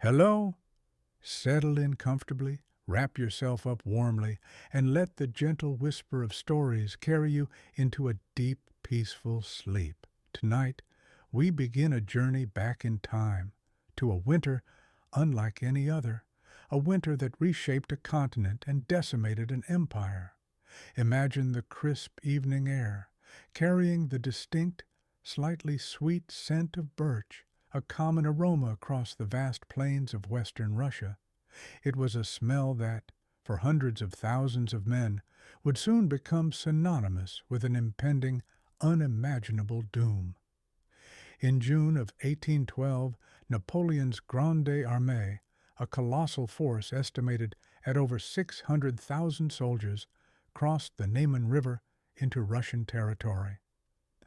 Hello? Settle in comfortably, wrap yourself up warmly, and let the gentle whisper of stories carry you into a deep, peaceful sleep. Tonight, we begin a journey back in time to a winter unlike any other, a winter that reshaped a continent and decimated an empire. Imagine the crisp evening air, carrying the distinct, slightly sweet scent of birch, a common aroma across the vast plains of western Russia. It was a smell that, for hundreds of thousands of men, would soon become synonymous with an impending, unimaginable doom. In June of 1812, Napoleon's Grande Armée, a colossal force estimated at over 600,000 soldiers, crossed the Neman River into Russian territory.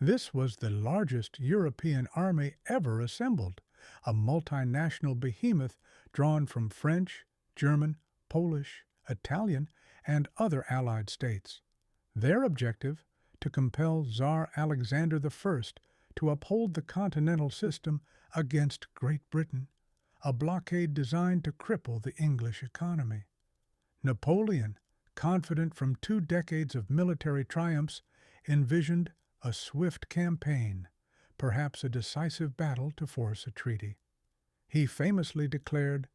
This was the largest European army ever assembled, a multinational behemoth drawn from French, German, Polish, Italian, and other Allied states. Their objective, to compel Tsar Alexander I to uphold the continental system against Great Britain, a blockade designed to cripple the English economy. Napoleon, confident from 2 decades of military triumphs, envisioned a swift campaign, perhaps a decisive battle to force a treaty. He famously declared,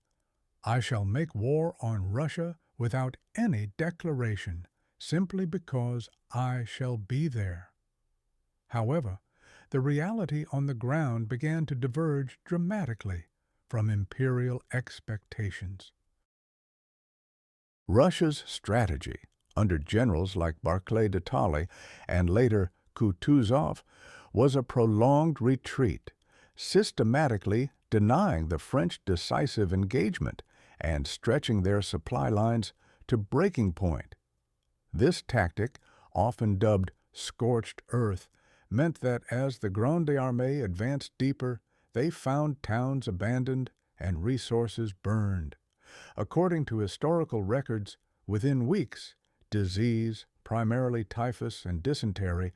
"I shall make war on Russia without any declaration, simply because I shall be there." However, the reality on the ground began to diverge dramatically from imperial expectations. Russia's strategy, under generals like Barclay de Tolly and later Kutuzov, was a prolonged retreat, systematically denying the French decisive engagement and stretching their supply lines to breaking point. This tactic, often dubbed scorched earth, meant that as the Grande Armée advanced deeper, they found towns abandoned and resources burned. According to historical records, within weeks, disease, primarily typhus and dysentery,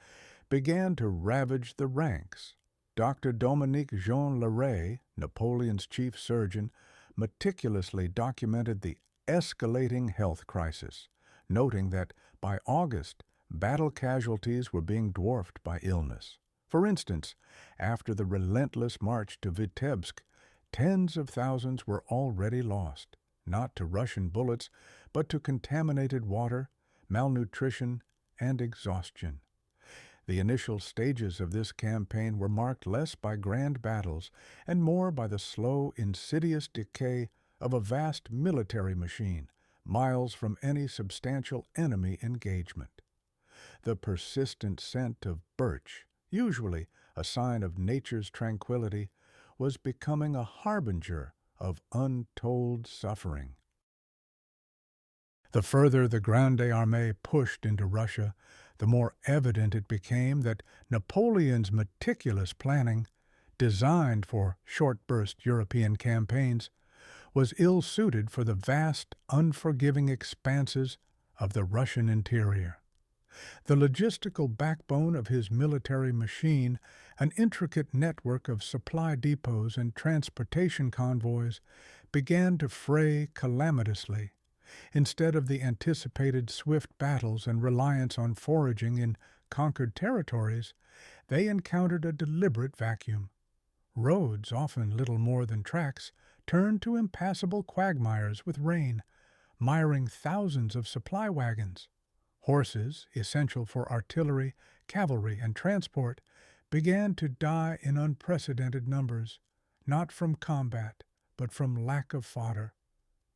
began to ravage the ranks. Dr. Dominique Jean Larrey, Napoleon's chief surgeon, meticulously documented the escalating health crisis, noting that by August, battle casualties were being dwarfed by illness. For instance, after the relentless march to Vitebsk, tens of thousands were already lost, not to Russian bullets, but to contaminated water, malnutrition, and exhaustion. The initial stages of this campaign were marked less by grand battles and more by the slow, insidious decay of a vast military machine, miles from any substantial enemy engagement. The persistent scent of birch, usually a sign of nature's tranquility, was becoming a harbinger of untold suffering. The further the Grande Armée pushed into Russia, the more evident it became that Napoleon's meticulous planning, designed for short-burst European campaigns, was ill-suited for the vast, unforgiving expanses of the Russian interior. The logistical backbone of his military machine, an intricate network of supply depots and transportation convoys, began to fray calamitously. Instead of the anticipated swift battles and reliance on foraging in conquered territories, they encountered a deliberate vacuum. Roads, often little more than tracks, turned to impassable quagmires with rain, miring thousands of supply wagons. Horses, essential for artillery, cavalry, and transport, began to die in unprecedented numbers, not from combat, but from lack of fodder.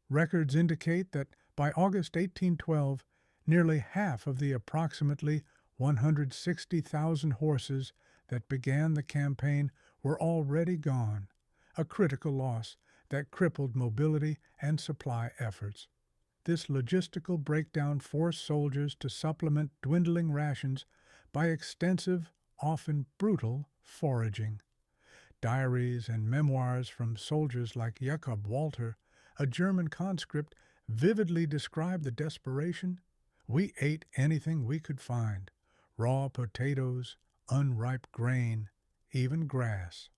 Records indicate that by August 1812, nearly half of the approximately 160,000 horses that began the campaign were already gone, a critical loss that crippled mobility and supply efforts. This logistical breakdown forced soldiers to supplement dwindling rations by extensive, often brutal, foraging. Diaries and memoirs from soldiers like Jakob Walter, a German conscript, vividly describe the desperation. "We ate anything we could find, raw potatoes, unripe grain, even grass.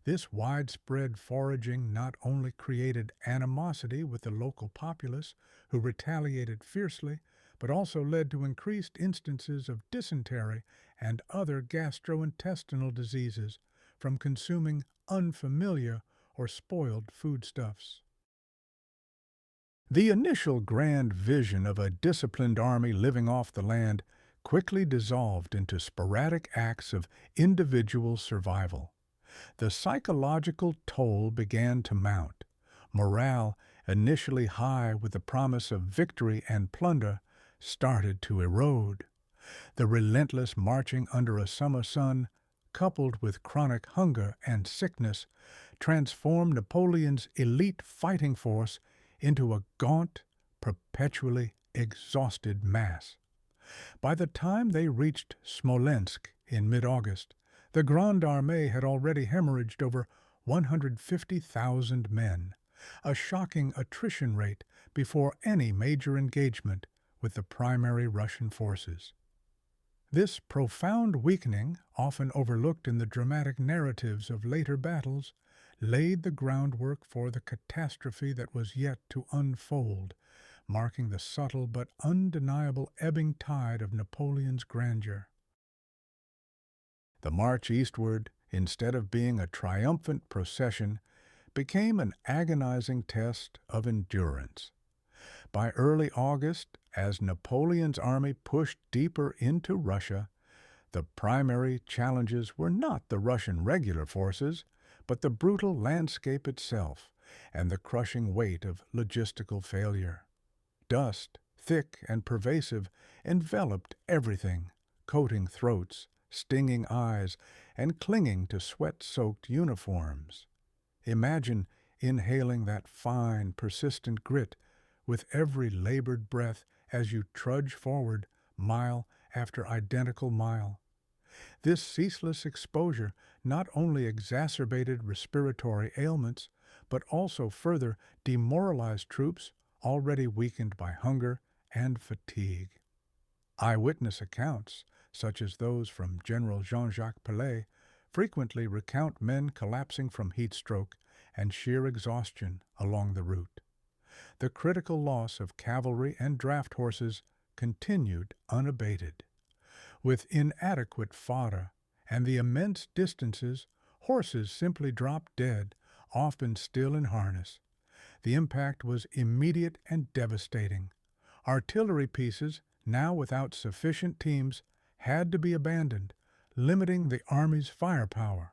This widespread foraging not only created animosity with the local populace, who retaliated fiercely, but also led to increased instances of dysentery and other gastrointestinal diseases from consuming unfamiliar or spoiled foodstuffs. The initial grand vision of a disciplined army living off the land quickly dissolved into sporadic acts of individual survival. The psychological toll began to mount. Morale, initially high with the promise of victory and plunder, started to erode. The relentless marching under a summer sun, coupled with chronic hunger and sickness, transformed Napoleon's elite fighting force into a gaunt, perpetually exhausted mass. By the time they reached Smolensk in mid-August, the Grande Armée had already hemorrhaged over 150,000 men, a shocking attrition rate before any major engagement with the primary Russian forces. This profound weakening, often overlooked in the dramatic narratives of later battles, laid the groundwork for the catastrophe that was yet to unfold, marking the subtle but undeniable ebbing tide of Napoleon's grandeur. The march eastward, instead of being a triumphant procession, became an agonizing test of endurance. By early August, as Napoleon's army pushed deeper into Russia, the primary challenges were not the Russian regular forces, but the brutal landscape itself and the crushing weight of logistical failure. Dust, thick and pervasive, enveloped everything, coating throats, stinging eyes, and clinging to sweat-soaked uniforms. Imagine inhaling that fine, persistent grit with every labored breath as you trudge forward mile after identical mile. This ceaseless exposure not only exacerbated respiratory ailments, but also further demoralized troops already weakened by hunger and fatigue. Eyewitness accounts, such as those from General Jean-Jacques Pellet, frequently recount men collapsing from heat stroke and sheer exhaustion along the route. The critical loss of cavalry and draft horses continued unabated. With inadequate fodder and the immense distances, horses simply dropped dead, often still in harness. The impact was immediate and devastating. Artillery pieces, now without sufficient teams, had to be abandoned, limiting the Army's firepower.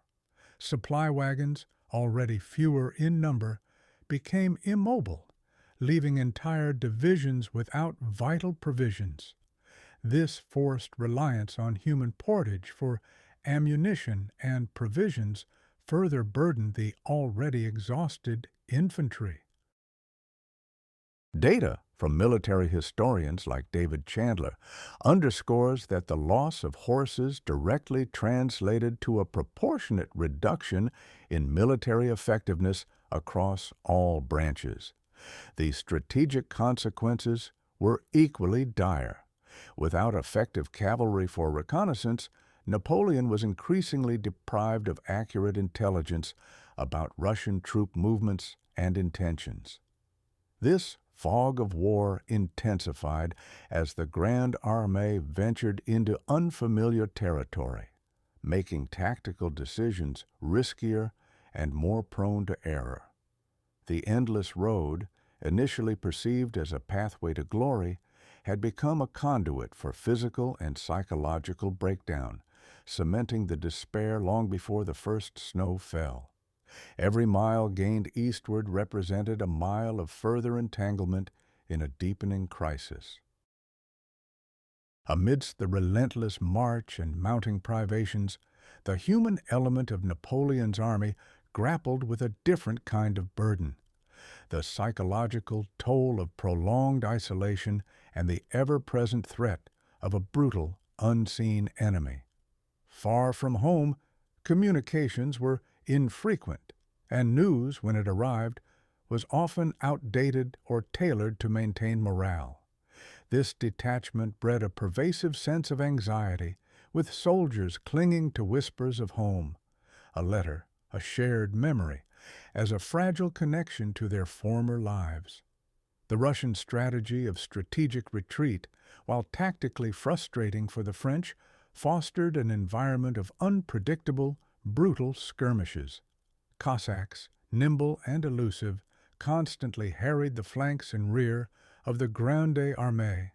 Supply wagons, already fewer in number, became immobile, leaving entire divisions without vital provisions. This forced reliance on human portage for ammunition and provisions further burdened the already exhausted infantry. Data from military historians like David Chandler underscores that the loss of horses directly translated to a proportionate reduction in military effectiveness across all branches. The strategic consequences were equally dire. Without effective cavalry for reconnaissance, Napoleon was increasingly deprived of accurate intelligence about Russian troop movements and intentions. This fog of war intensified as the Grande Armée ventured into unfamiliar territory, making tactical decisions riskier and more prone to error. The endless road, initially perceived as a pathway to glory, had become a conduit for physical and psychological breakdown, cementing the despair long before the first snow fell. Every mile gained eastward represented a mile of further entanglement in a deepening crisis. Amidst the relentless march and mounting privations, the human element of Napoleon's army grappled with a different kind of burden: the psychological toll of prolonged isolation and the ever-present threat of a brutal, unseen enemy. Far from home, communications were infrequent, and news, when it arrived, was often outdated or tailored to maintain morale. This detachment bred a pervasive sense of anxiety, with soldiers clinging to whispers of home, a letter, a shared memory, as a fragile connection to their former lives. The Russian strategy of strategic retreat, while tactically frustrating for the French, fostered an environment of unpredictable, brutal skirmishes. Cossacks, nimble and elusive, constantly harried the flanks and rear of the Grande Armée.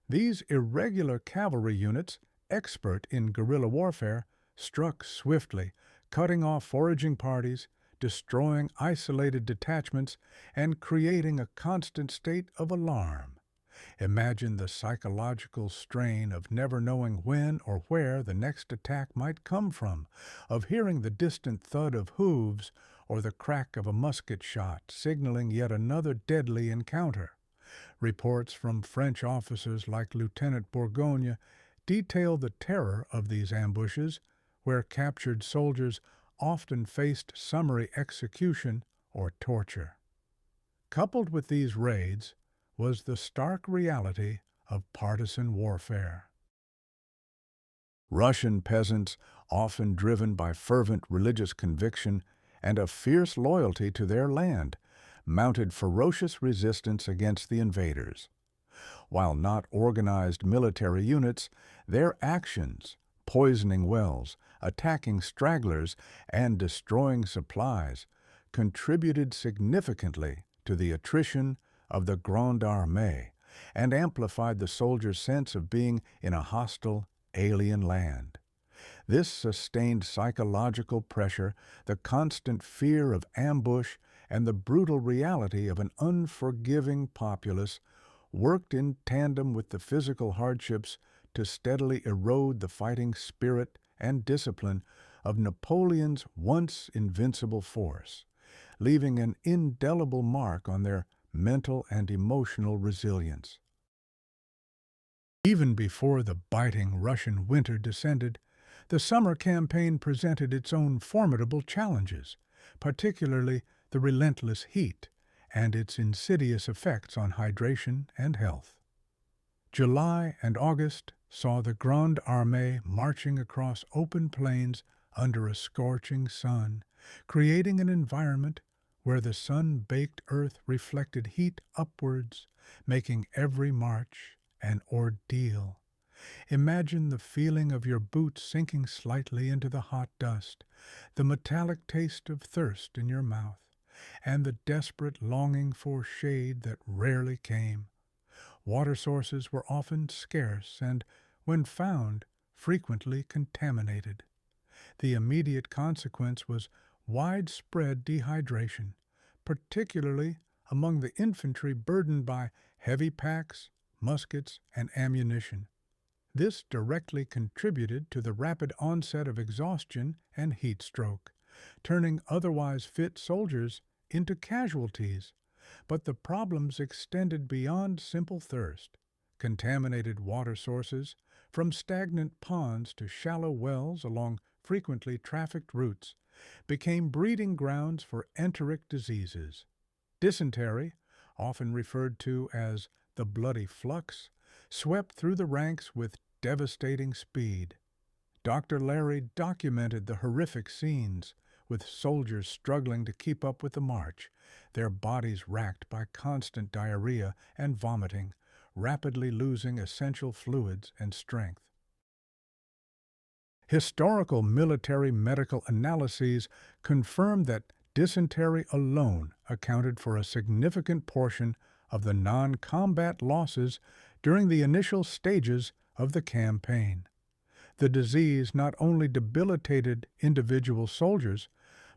These irregular cavalry units, expert in guerrilla warfare, struck swiftly, cutting off foraging parties, destroying isolated detachments, and creating a constant state of alarm. Imagine the psychological strain of never knowing when or where the next attack might come from, of hearing the distant thud of hooves or the crack of a musket shot signaling yet another deadly encounter. Reports from French officers like Lieutenant Bourgogne detail the terror of these ambushes, where captured soldiers often faced summary execution or torture. Coupled with these raids was the stark reality of partisan warfare. Russian peasants, often driven by fervent religious conviction and a fierce loyalty to their land, mounted ferocious resistance against the invaders. While not organized military units, their actions, poisoning wells, attacking stragglers, and destroying supplies, contributed significantly to the attrition of the Grande Armée and amplified the soldiers' sense of being in a hostile, alien land. This sustained psychological pressure, the constant fear of ambush, and the brutal reality of an unforgiving populace worked in tandem with the physical hardships to steadily erode the fighting spirit and discipline of Napoleon's once invincible force, leaving an indelible mark on their mental and emotional resilience. Even before the biting Russian winter descended, the summer campaign presented its own formidable challenges, particularly the relentless heat and its insidious effects on hydration and health. July and August saw the Grande Armée marching across open plains under a scorching sun, creating an environment where the sun-baked earth reflected heat upwards, making every march an ordeal. Imagine the feeling of your boots sinking slightly into the hot dust, the metallic taste of thirst in your mouth, and the desperate longing for shade that rarely came. Water sources were often scarce and, when found, frequently contaminated. The immediate consequence was widespread dehydration, particularly among the infantry burdened by heavy packs, muskets, and ammunition. This directly contributed to the rapid onset of exhaustion and heat stroke, turning otherwise fit soldiers into casualties. But the problems extended beyond simple thirst. Contaminated water sources, from stagnant ponds to shallow wells along frequently trafficked routes, became breeding grounds for enteric diseases. Dysentery, often referred to as the bloody flux, swept through the ranks with devastating speed. Dr. Larry documented the horrific scenes, with soldiers struggling to keep up with the march, their bodies racked by constant diarrhea and vomiting, rapidly losing essential fluids and strength. Historical military medical analyses confirm that dysentery alone accounted for a significant portion of the non-combat losses during the initial stages of the campaign. The disease not only debilitated individual soldiers,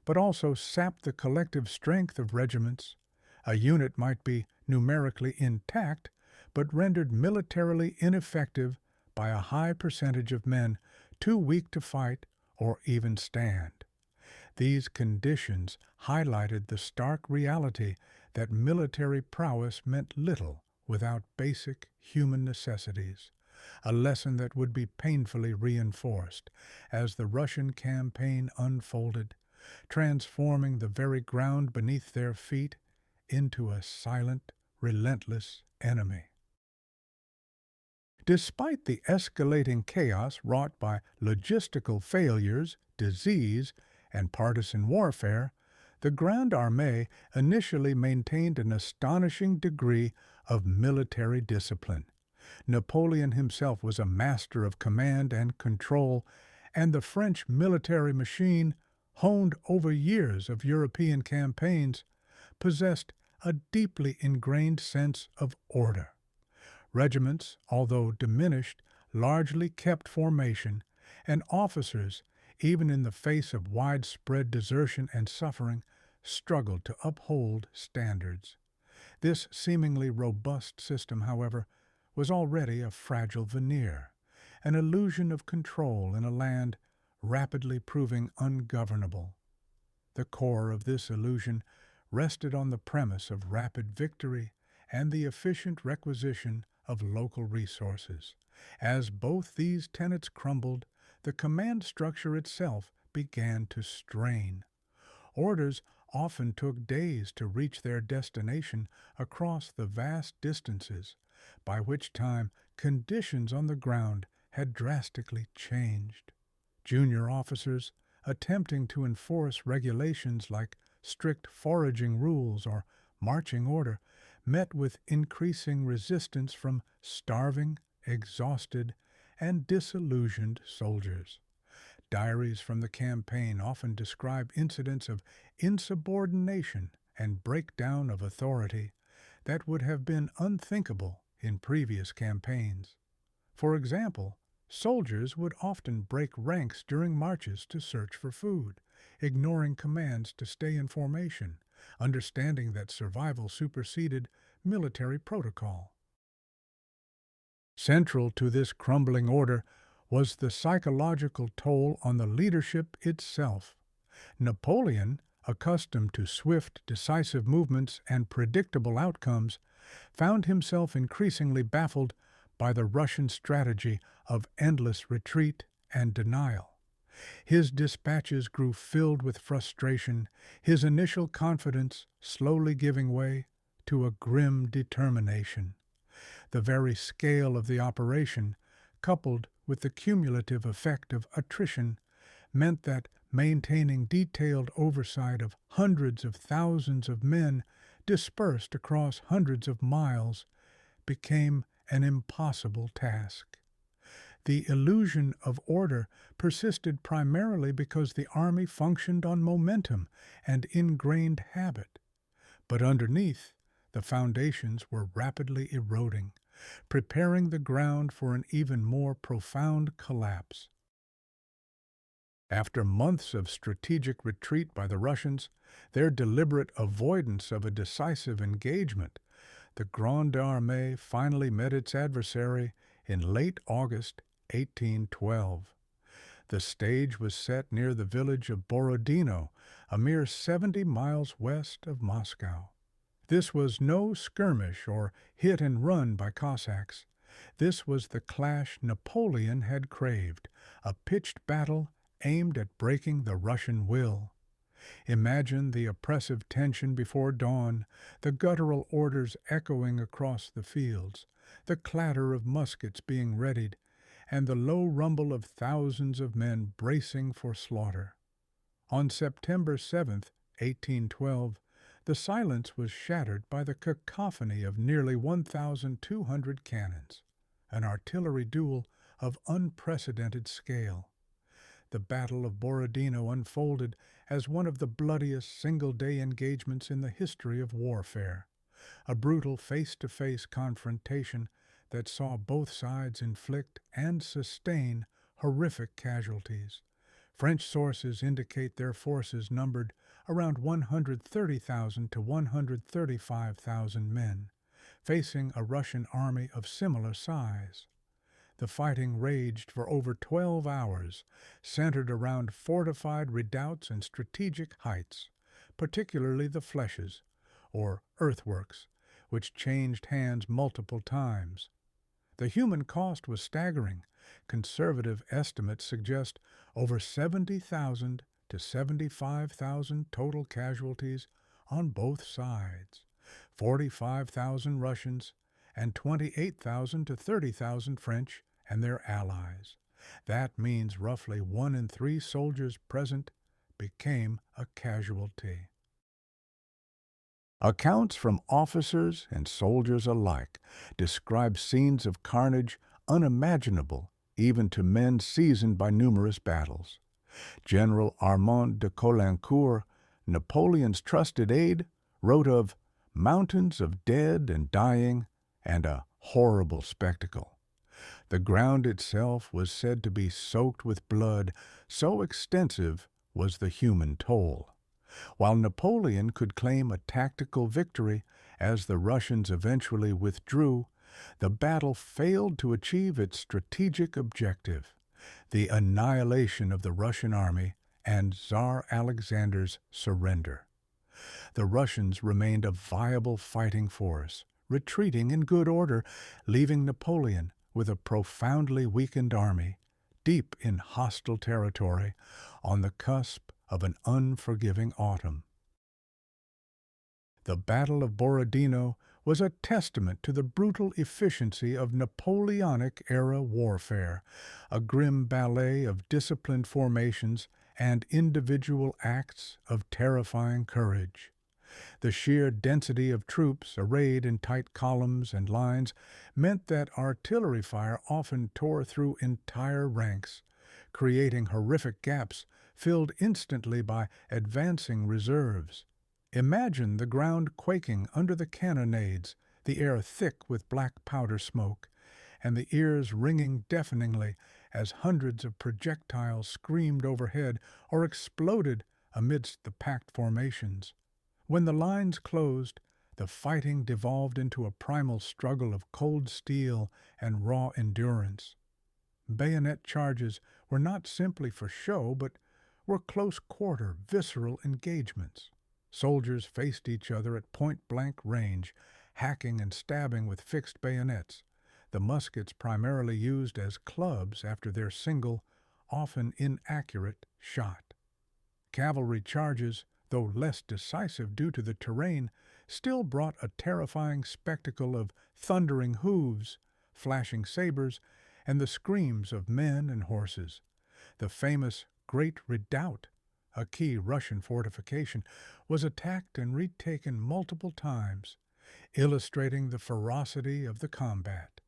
but also sapped the collective strength of regiments. A unit might be numerically intact, but rendered militarily ineffective by a high percentage of men too weak to fight or even stand. These conditions highlighted the stark reality that military prowess meant little without basic human necessities, a lesson that would be painfully reinforced as the Russian campaign unfolded, transforming the very ground beneath their feet into a silent, relentless enemy. Despite the escalating chaos wrought by logistical failures, disease, and partisan warfare, the Grande Armée initially maintained an astonishing degree of military discipline. Napoleon himself was a master of command and control, and the French military machine, honed over years of European campaigns, possessed a deeply ingrained sense of order. Regiments, although diminished, largely kept formation, and officers, even in the face of widespread desertion and suffering, struggled to uphold standards. This seemingly robust system, however, was already a fragile veneer, an illusion of control in a land rapidly proving ungovernable. The core of this illusion rested on the premise of rapid victory and the efficient requisition of local resources. As both these tenets crumbled, the command structure itself began to strain. Orders often took days to reach their destination across the vast distances, by which time conditions on the ground had drastically changed. Junior officers, attempting to enforce regulations like strict foraging rules or marching order, met with increasing resistance from starving, exhausted, and disillusioned soldiers. Diaries from the campaign often describe incidents of insubordination and breakdown of authority that would have been unthinkable in previous campaigns. For example, soldiers would often break ranks during marches to search for food, ignoring commands to stay in formation, understanding that survival superseded military protocol. Central to this crumbling order was the psychological toll on the leadership itself. Napoleon, accustomed to swift, decisive movements and predictable outcomes, found himself increasingly baffled by the Russian strategy of endless retreat and denial. His dispatches grew filled with frustration, his initial confidence slowly giving way to a grim determination. The very scale of the operation, coupled with the cumulative effect of attrition, meant that maintaining detailed oversight of hundreds of thousands of men dispersed across hundreds of miles became an impossible task. The illusion of order persisted primarily because the army functioned on momentum and ingrained habit. But underneath, the foundations were rapidly eroding, preparing the ground for an even more profound collapse. After months of strategic retreat by the Russians, their deliberate avoidance of a decisive engagement, the Grande Armée finally met its adversary in late August 1812. The stage was set near the village of Borodino, a mere 70 miles west of Moscow. This was no skirmish or hit and run by Cossacks. This was the clash Napoleon had craved, a pitched battle aimed at breaking the Russian will. Imagine the oppressive tension before dawn, the guttural orders echoing across the fields, the clatter of muskets being readied, and the low rumble of thousands of men bracing for slaughter. On September 7th, 1812, the silence was shattered by the cacophony of nearly 1,200 cannons, an artillery duel of unprecedented scale. The Battle of Borodino unfolded as one of the bloodiest single-day engagements in the history of warfare, a brutal face-to-face confrontation that saw both sides inflict and sustain horrific casualties. French sources indicate their forces numbered around 130,000 to 135,000 men, facing a Russian army of similar size. The fighting raged for over 12 hours, centered around fortified redoubts and strategic heights, particularly the flèches, or earthworks, which changed hands multiple times. The human cost was staggering. Conservative estimates suggest over 70,000 to 75,000 total casualties on both sides, 45,000 Russians, and 28,000 to 30,000 French and their allies. That means roughly 1 in 3 soldiers present became a casualty. Accounts from officers and soldiers alike describe scenes of carnage unimaginable even to men seasoned by numerous battles. General Armand de Caulaincourt, Napoleon's trusted aide, wrote of mountains of dead and dying and a horrible spectacle. The ground itself was said to be soaked with blood, so extensive was the human toll. While Napoleon could claim a tactical victory as the Russians eventually withdrew, the battle failed to achieve its strategic objective, the annihilation of the Russian army and Tsar Alexander's surrender. The Russians remained a viable fighting force, retreating in good order, leaving Napoleon with a profoundly weakened army, deep in hostile territory, on the cusp of an unforgiving autumn. The Battle of Borodino was a testament to the brutal efficiency of Napoleonic-era warfare, a grim ballet of disciplined formations and individual acts of terrifying courage. The sheer density of troops arrayed in tight columns and lines meant that artillery fire often tore through entire ranks, creating horrific gaps filled instantly by advancing reserves. Imagine the ground quaking under the cannonades, the air thick with black powder smoke, and the ears ringing deafeningly as hundreds of projectiles screamed overhead or exploded amidst the packed formations. When the lines closed, the fighting devolved into a primal struggle of cold steel and raw endurance. Bayonet charges were not simply for show, but were close-quarter, visceral engagements. Soldiers faced each other at point-blank range, hacking and stabbing with fixed bayonets, the muskets primarily used as clubs after their single, often inaccurate, shot. Cavalry charges, though less decisive due to the terrain, still brought a terrifying spectacle of thundering hooves, flashing sabers, and the screams of men and horses. The famous Great Redoubt, a key Russian fortification, was attacked and retaken multiple times, illustrating the ferocity of the combat.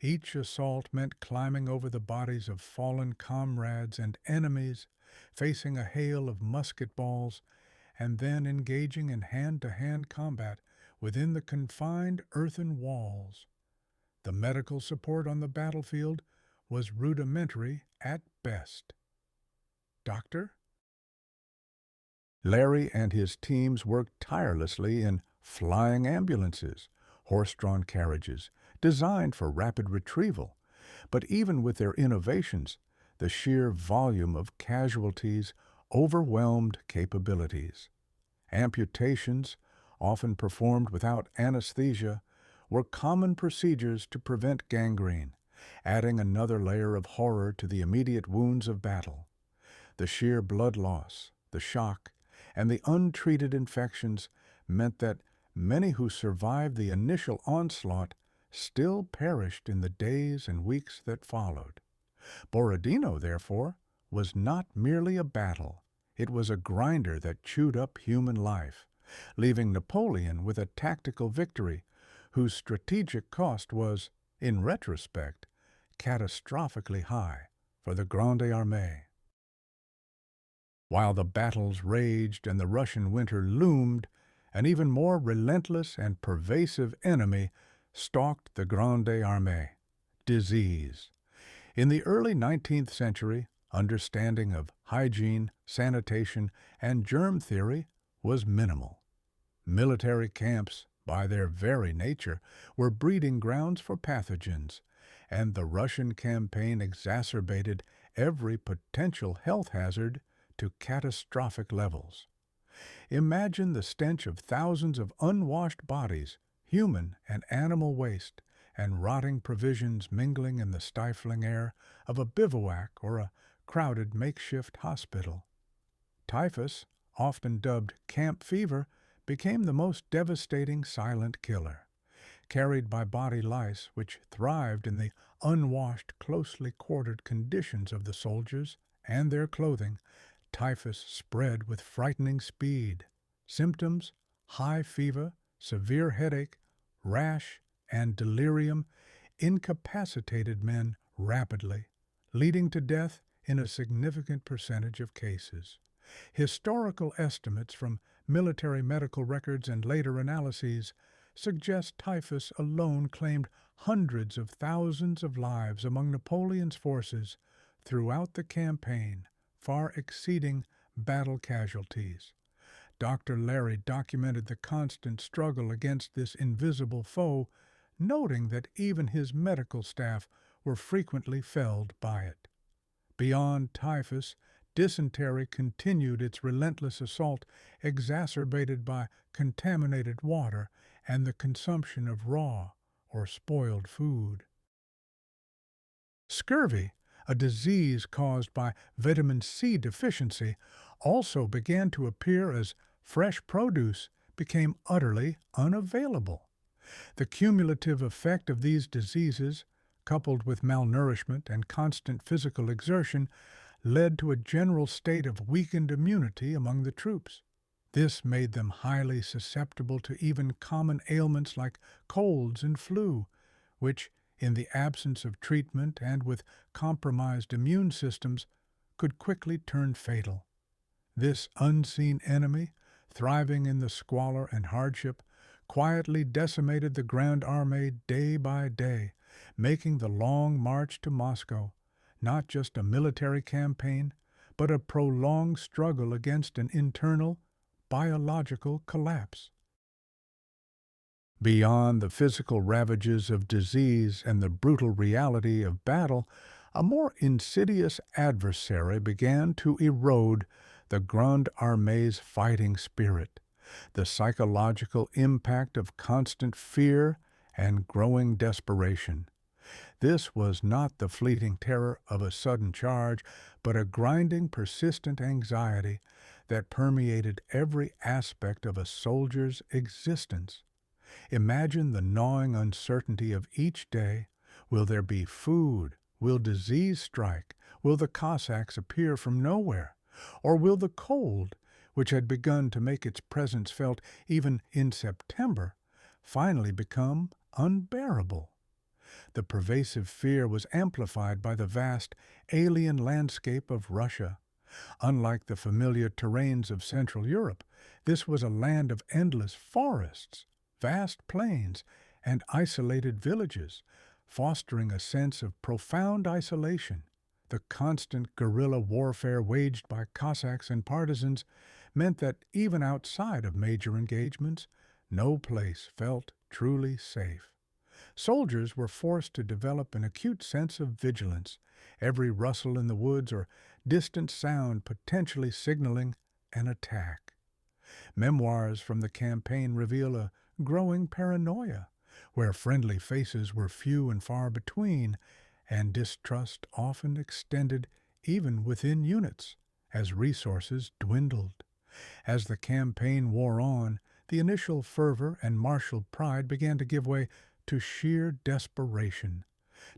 Each assault meant climbing over the bodies of fallen comrades and enemies, facing a hail of musket balls, and then engaging in hand-to-hand combat within the confined earthen walls. The medical support on the battlefield was rudimentary at best. Doctor? Larry and his teams worked tirelessly in flying ambulances, horse-drawn carriages, designed for rapid retrieval. But even with their innovations, the sheer volume of casualties overwhelmed capabilities. Amputations, often performed without anesthesia, were common procedures to prevent gangrene, adding another layer of horror to the immediate wounds of battle. The sheer blood loss, the shock, and the untreated infections meant that many who survived the initial onslaught still perished in the days and weeks that followed. Borodino, therefore, was not merely a battle. It was a grinder that chewed up human life, leaving Napoleon with a tactical victory whose strategic cost was, in retrospect, catastrophically high for the Grande Armée. While the battles raged and the Russian winter loomed, an even more relentless and pervasive enemy stalked the Grande Armée: disease. In the early 19th century, understanding of hygiene, sanitation, and germ theory was minimal. Military camps, by their very nature, were breeding grounds for pathogens, and the Russian campaign exacerbated every potential health hazard to catastrophic levels. Imagine the stench of thousands of unwashed bodies, human and animal waste, and rotting provisions mingling in the stifling air of a bivouac or a crowded makeshift hospital. Typhus, often dubbed camp fever, became the most devastating silent killer. Carried by body lice which thrived in the unwashed, closely quartered conditions of the soldiers and their clothing, Typhus spread with frightening speed. Symptoms: high fever, severe headache, rash, and delirium incapacitated men rapidly, leading to death in a significant percentage of cases. Historical estimates from military medical records and later analyses suggest typhus alone claimed hundreds of thousands of lives among Napoleon's forces throughout the campaign, far exceeding battle casualties. Dr. Larry documented the constant struggle against this invisible foe, noting that even his medical staff were frequently felled by it. Beyond typhus, dysentery continued its relentless assault, exacerbated by contaminated water and the consumption of raw or spoiled food. Scurvy, a disease caused by vitamin C deficiency, also began to appear as fresh produce became utterly unavailable. The cumulative effect of these diseases, coupled with malnourishment and constant physical exertion, led to a general state of weakened immunity among the troops. This made them highly susceptible to even common ailments like colds and flu, which, in the absence of treatment and with compromised immune systems, could quickly turn fatal. This unseen enemy, thriving in the squalor and hardship, quietly decimated the Grande Armée day by day, making the long march to Moscow not just a military campaign, but a prolonged struggle against an internal, biological collapse. Beyond the physical ravages of disease and the brutal reality of battle, a more insidious adversary began to erode the Grande Armée's fighting spirit: the psychological impact of constant fear and growing desperation. This was not the fleeting terror of a sudden charge, but a grinding, persistent anxiety that permeated every aspect of a soldier's existence. Imagine the gnawing uncertainty of each day. Will there be food? Will disease strike? Will the Cossacks appear from nowhere? Or will the cold, which had begun to make its presence felt even in September, finally become unbearable? The pervasive fear was amplified by the vast alien landscape of Russia. Unlike the familiar terrains of Central Europe, this was a land of endless forests, vast plains, and isolated villages, fostering a sense of profound isolation. The constant guerrilla warfare waged by Cossacks and partisans meant that even outside of major engagements, no place felt truly safe. Soldiers were forced to develop an acute sense of vigilance, every rustle in the woods or distant sound potentially signaling an attack. Memoirs from the campaign reveal a growing paranoia, where friendly faces were few and far between, and distrust often extended even within units as resources dwindled. As the campaign wore on, the initial fervor and martial pride began to give way to sheer desperation.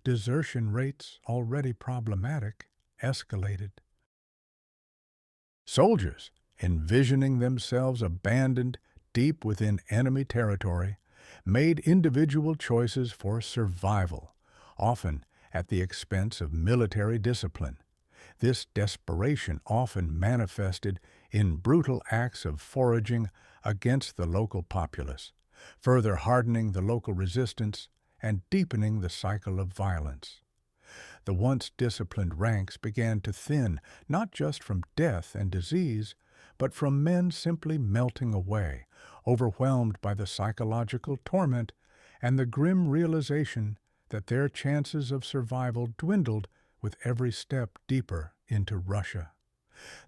Desertion rates, already problematic, escalated. Soldiers, envisioning themselves abandoned deep within enemy territory, made individual choices for survival, often at the expense of military discipline. This desperation often manifested in brutal acts of foraging against the local populace, further hardening the local resistance and deepening the cycle of violence. The once disciplined ranks began to thin, not just from death and disease, but from men simply melting away, overwhelmed by the psychological torment and the grim realization that their chances of survival dwindled with every step deeper into Russia.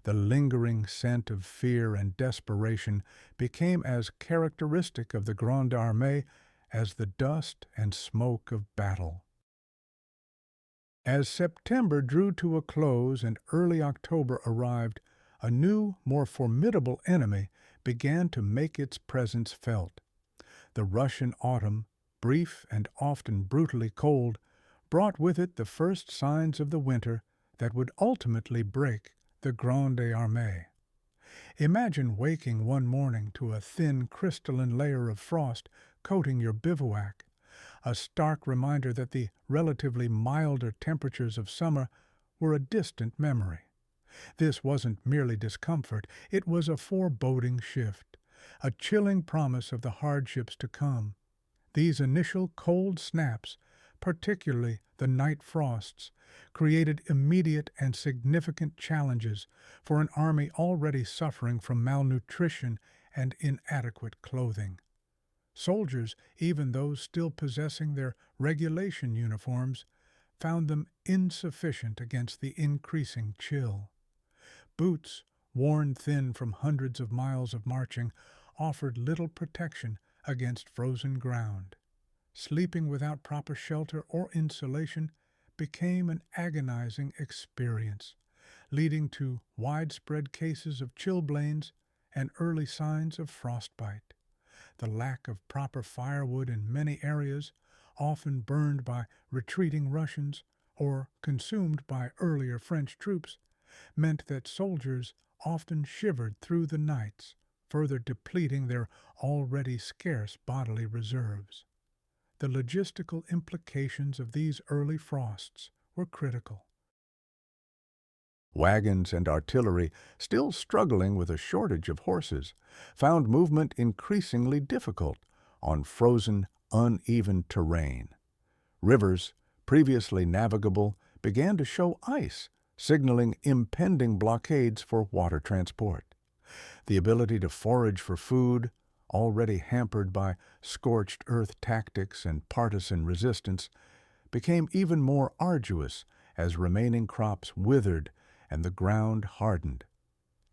The lingering scent of fear and desperation became as characteristic of the Grande Armée as the dust and smoke of battle. As September drew to a close and early October arrived, a new, more formidable enemy began to make its presence felt. The Russian autumn, brief and often brutally cold, brought with it the first signs of the winter that would ultimately break the Grande Armée. Imagine waking one morning to a thin crystalline layer of frost coating your bivouac, a stark reminder that the relatively milder temperatures of summer were a distant memory. This wasn't merely discomfort, it was a foreboding shift, a chilling promise of the hardships to come. These initial cold snaps, particularly the night frosts, created immediate and significant challenges for an army already suffering from malnutrition and inadequate clothing. Soldiers, even those still possessing their regulation uniforms, found them insufficient against the increasing chill. Boots, worn thin from hundreds of miles of marching, offered little protection against frozen ground. Sleeping without proper shelter or insulation became an agonizing experience, leading to widespread cases of chilblains and early signs of frostbite. The lack of proper firewood in many areas, often burned by retreating Russians or consumed by earlier French troops, meant that soldiers often shivered through the nights, further depleting their already scarce bodily reserves. The logistical implications of these early frosts were critical. Wagons and artillery, still struggling with a shortage of horses, found movement increasingly difficult on frozen, uneven terrain. Rivers, previously navigable, began to show ice, signaling impending blockades for water transport. The ability to forage for food, already hampered by scorched earth tactics and partisan resistance, became even more arduous as remaining crops withered and the ground hardened.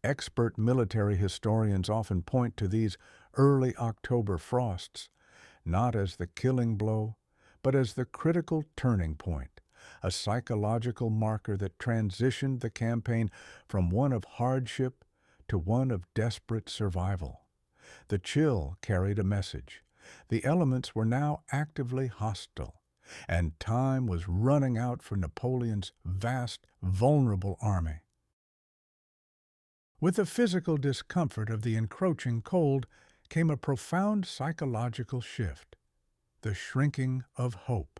Expert military historians often point to these early October frosts not as the killing blow, but as the critical turning point, a psychological marker that transitioned the campaign from one of hardship to one of desperate survival. The chill carried a message. The elements were now actively hostile, and time was running out for Napoleon's vast, vulnerable army. With the physical discomfort of the encroaching cold came a profound psychological shift, the shrinking of hope.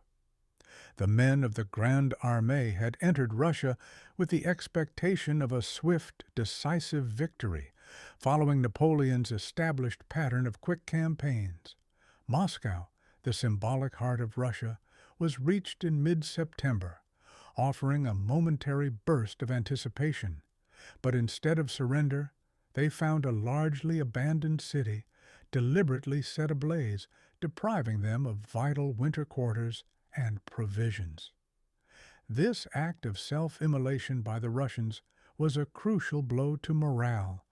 The men of the Grande Armée had entered Russia with the expectation of a swift, decisive victory, following Napoleon's established pattern of quick campaigns. Moscow, the symbolic heart of Russia, was reached in mid-September, offering a momentary burst of anticipation. But instead of surrender, they found a largely abandoned city, deliberately set ablaze, depriving them of vital winter quarters and provisions. This act of self-immolation by the Russians was a crucial blow to morale,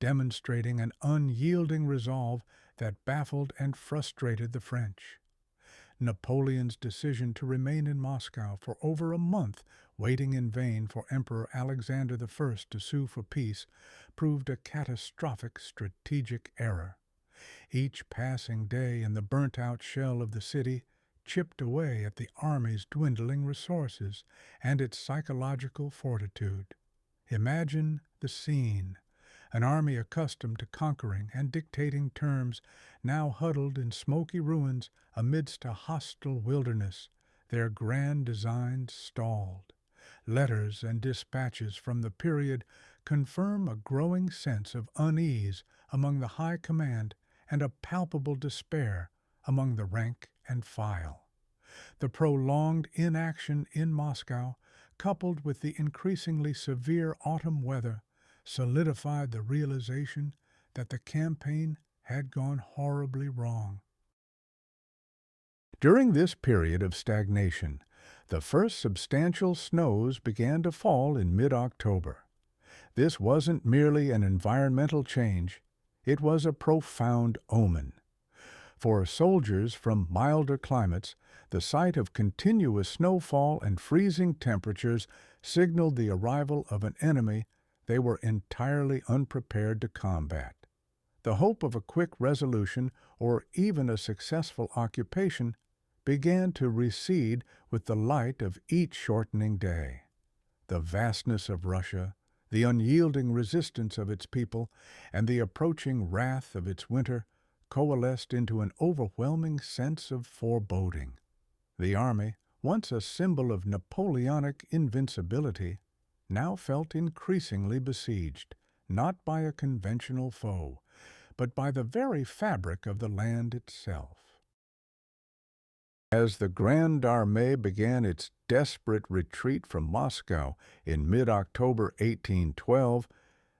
demonstrating an unyielding resolve that baffled and frustrated the French. Napoleon's decision to remain in Moscow for over a month, waiting in vain for Emperor Alexander I to sue for peace, proved a catastrophic strategic error. Each passing day in the burnt-out shell of the city chipped away at the army's dwindling resources and its psychological fortitude. Imagine the scene. An army accustomed to conquering and dictating terms, now huddled in smoky ruins amidst a hostile wilderness, their grand designs stalled. Letters and dispatches from the period confirm a growing sense of unease among the high command and a palpable despair among the rank and file. The prolonged inaction in Moscow, coupled with the increasingly severe autumn weather, solidified the realization that the campaign had gone horribly wrong. During this period of stagnation, the first substantial snows began to fall in mid-October. This wasn't merely an environmental change, it was a profound omen. For soldiers from milder climates, the sight of continuous snowfall and freezing temperatures signaled the arrival of an enemy they were entirely unprepared to combat. The hope of a quick resolution or even a successful occupation began to recede with the light of each shortening day. The vastness of Russia, The unyielding resistance of its people and the approaching wrath of its winter coalesced into an overwhelming sense of foreboding. The army, once a symbol of Napoleonic invincibility, now felt increasingly besieged, not by a conventional foe, but by the very fabric of the land itself. As the Grande Armée began its desperate retreat from Moscow in mid-October 1812,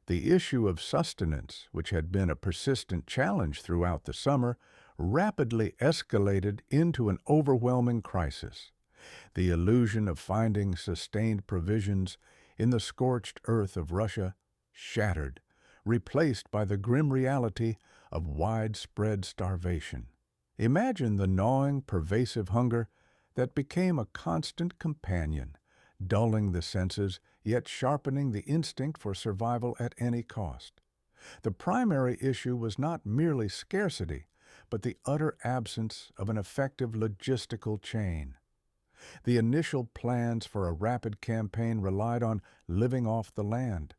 the issue of sustenance, which had been a persistent challenge throughout the summer, rapidly escalated into an overwhelming crisis. The illusion of finding sustained provisions in the scorched earth of Russia shattered, replaced by the grim reality of widespread starvation. Imagine the gnawing, pervasive hunger that became a constant companion, dulling the senses yet sharpening the instinct for survival at any cost. The primary issue was not merely scarcity, but the utter absence of an effective logistical chain. The initial plans for a rapid campaign relied on living off the land,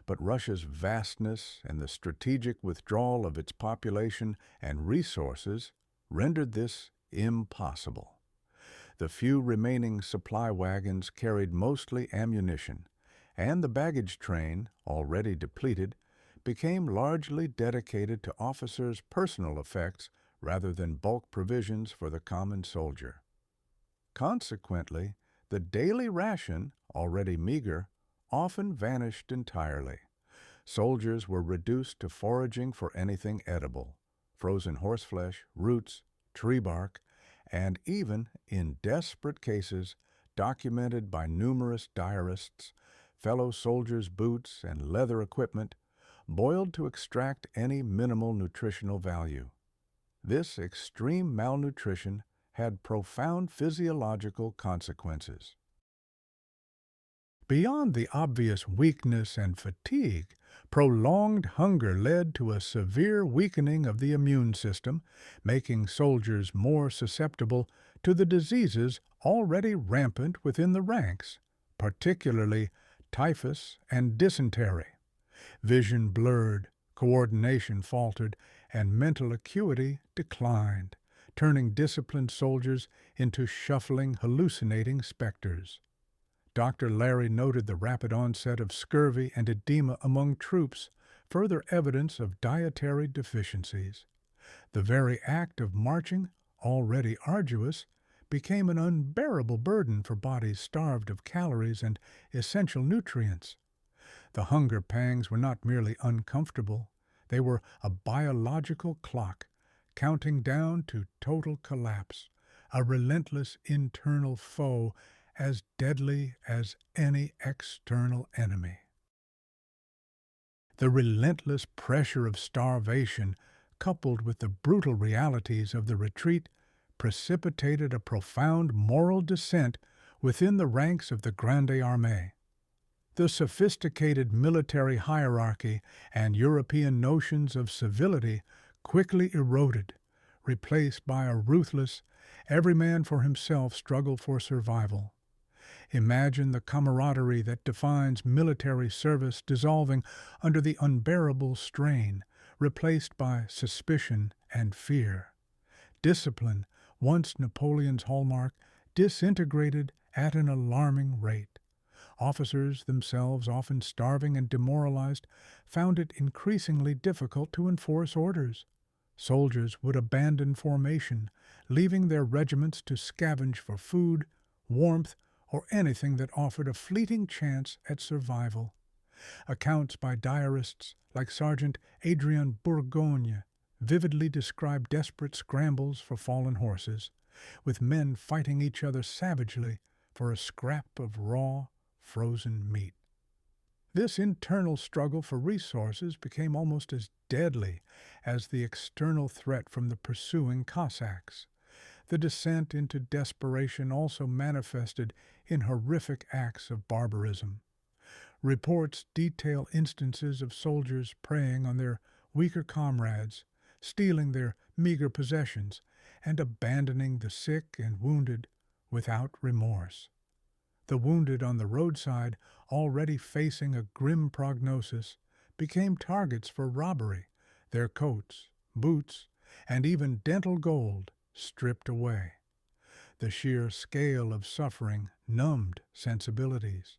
but Russia's vastness and the strategic withdrawal of its population and resources rendered this impossible. The few remaining supply wagons carried mostly ammunition, and the baggage train, already depleted, became largely dedicated to officers' personal effects rather than bulk provisions for the common soldier. Consequently, the daily ration, already meager, often vanished entirely. Soldiers were reduced to foraging for anything edible: frozen horseflesh, roots, tree bark, and even, in desperate cases, documented by numerous diarists, fellow soldiers' boots and leather equipment, boiled to extract any minimal nutritional value. This extreme malnutrition had profound physiological consequences. Beyond the obvious weakness and fatigue, prolonged hunger led to a severe weakening of the immune system, making soldiers more susceptible to the diseases already rampant within the ranks, particularly typhus and dysentery. Vision blurred, coordination faltered, and mental acuity declined, turning disciplined soldiers into shuffling, hallucinating specters. Dr. Larry noted the rapid onset of scurvy and edema among troops, further evidence of dietary deficiencies. The very act of marching, already arduous, became an unbearable burden for bodies starved of calories and essential nutrients. The hunger pangs were not merely uncomfortable, they were a biological clock, counting down to total collapse, a relentless internal foe as deadly as any external enemy. The relentless pressure of starvation, coupled with the brutal realities of the retreat, precipitated a profound moral descent within the ranks of the Grande Armée. The sophisticated military hierarchy and European notions of civility quickly eroded, replaced by a ruthless, every man for himself struggle for survival. Imagine the camaraderie that defines military service dissolving under the unbearable strain, replaced by suspicion and fear. Discipline, once Napoleon's hallmark, disintegrated at an alarming rate. Officers, themselves often starving and demoralized, found it increasingly difficult to enforce orders. Soldiers would abandon formation, leaving their regiments to scavenge for food, warmth, or anything that offered a fleeting chance at survival. Accounts by diarists like Sergeant Adrien Bourgogne vividly describe desperate scrambles for fallen horses, with men fighting each other savagely for a scrap of raw, frozen meat. This internal struggle for resources became almost as deadly as the external threat from the pursuing Cossacks. The descent into desperation also manifested in horrific acts of barbarism. Reports detail instances of soldiers preying on their weaker comrades, stealing their meager possessions, and abandoning the sick and wounded without remorse. The wounded on the roadside, already facing a grim prognosis, became targets for robbery, their coats, boots, and even dental gold stripped away. The sheer scale of suffering numbed sensibilities.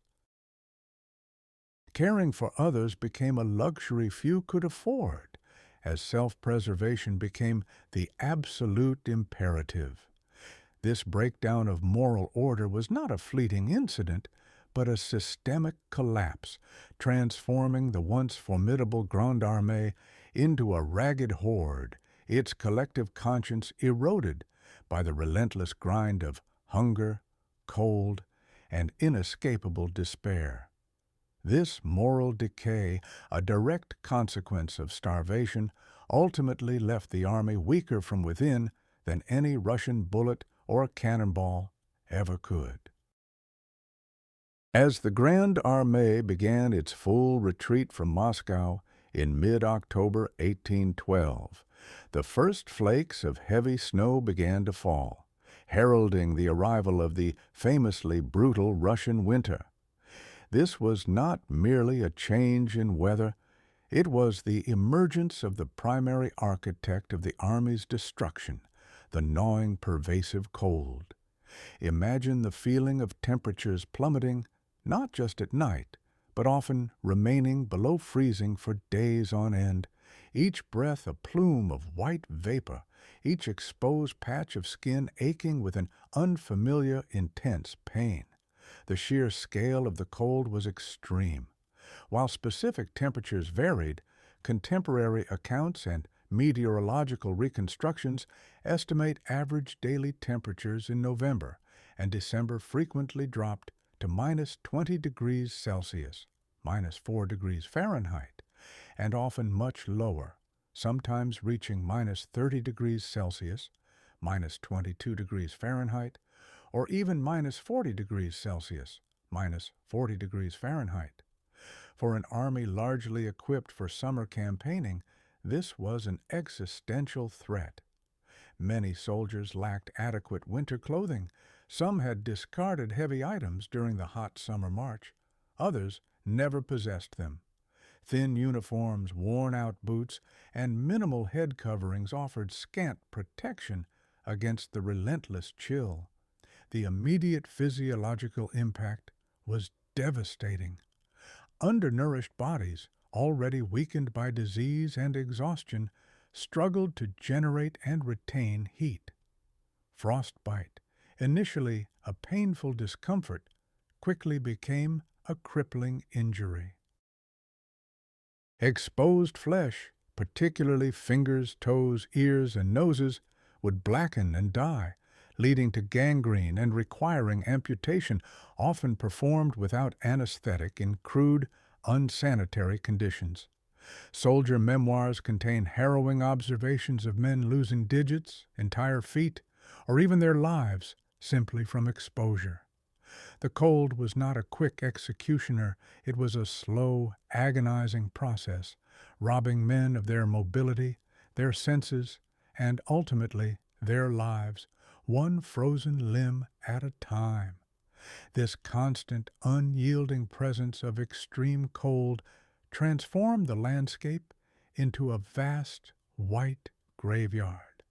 Caring for others became a luxury few could afford, as self-preservation became the absolute imperative. This breakdown of moral order was not a fleeting incident, but a systemic collapse, transforming the once formidable Grande Armée into a ragged horde, its collective conscience eroded by the relentless grind of hunger, cold, and inescapable despair. This moral decay, a direct consequence of starvation, ultimately left the army weaker from within than any Russian bullet or cannonball ever could. As the Grande Armée began its full retreat from Moscow in mid-October 1812, the first flakes of heavy snow began to fall, heralding the arrival of the famously brutal Russian winter. This was not merely a change in weather, it was the emergence of the primary architect of the Army's destruction, the gnawing, pervasive cold. Imagine the feeling of temperatures plummeting, not just at night, but often remaining below freezing for days on end, each breath a plume of white vapor, each exposed patch of skin aching with an unfamiliar, intense pain. The sheer scale of the cold was extreme. While specific temperatures varied, contemporary accounts and meteorological reconstructions estimate average daily temperatures in November and December frequently dropped to minus 20 degrees Celsius, minus 4 degrees Fahrenheit, and often much lower, sometimes reaching minus 30 degrees Celsius, minus 22 degrees Fahrenheit, or even minus 40 degrees Celsius, minus 40 degrees Fahrenheit. For an army largely equipped for summer campaigning, this was an existential threat. Many soldiers lacked adequate winter clothing. Some had discarded heavy items during the hot summer march. Others never possessed them. Thin uniforms, worn-out boots, and minimal head coverings offered scant protection against the relentless chill. The immediate physiological impact was devastating. Undernourished bodies, already weakened by disease and exhaustion, struggled to generate and retain heat. Frostbite, initially a painful discomfort, quickly became a crippling injury. Exposed flesh, particularly fingers, toes, ears, and noses, would blacken and die, leading to gangrene and requiring amputation, often performed without anesthetic in crude, unsanitary conditions. Soldier memoirs contain harrowing observations of men losing digits, entire feet, or even their lives simply from exposure. The cold was not a quick executioner, it was a slow, agonizing process, robbing men of their mobility, their senses, and ultimately their lives, one frozen limb at a time. This constant, unyielding presence of extreme cold transformed the landscape into a vast, white graveyard.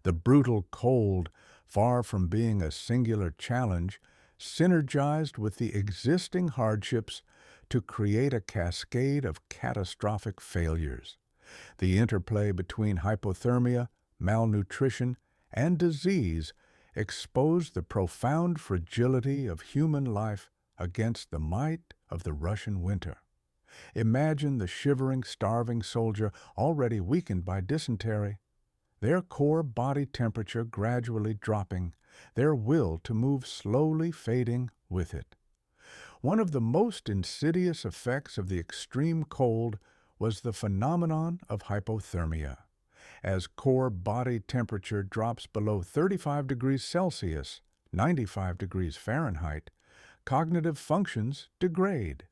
The brutal cold, far from being a singular challenge, synergized with the existing hardships to create a cascade of catastrophic failures. The interplay between hypothermia, malnutrition, and disease exposed the profound fragility of human life against the might of the Russian winter. Imagine the shivering, starving soldier already weakened by dysentery, their core body temperature gradually dropping, their will to move slowly fading with it. One of the most insidious effects of the extreme cold was the phenomenon of hypothermia. As core body temperature drops below 35 degrees Celsius, 95 degrees Fahrenheit, cognitive functions degrade.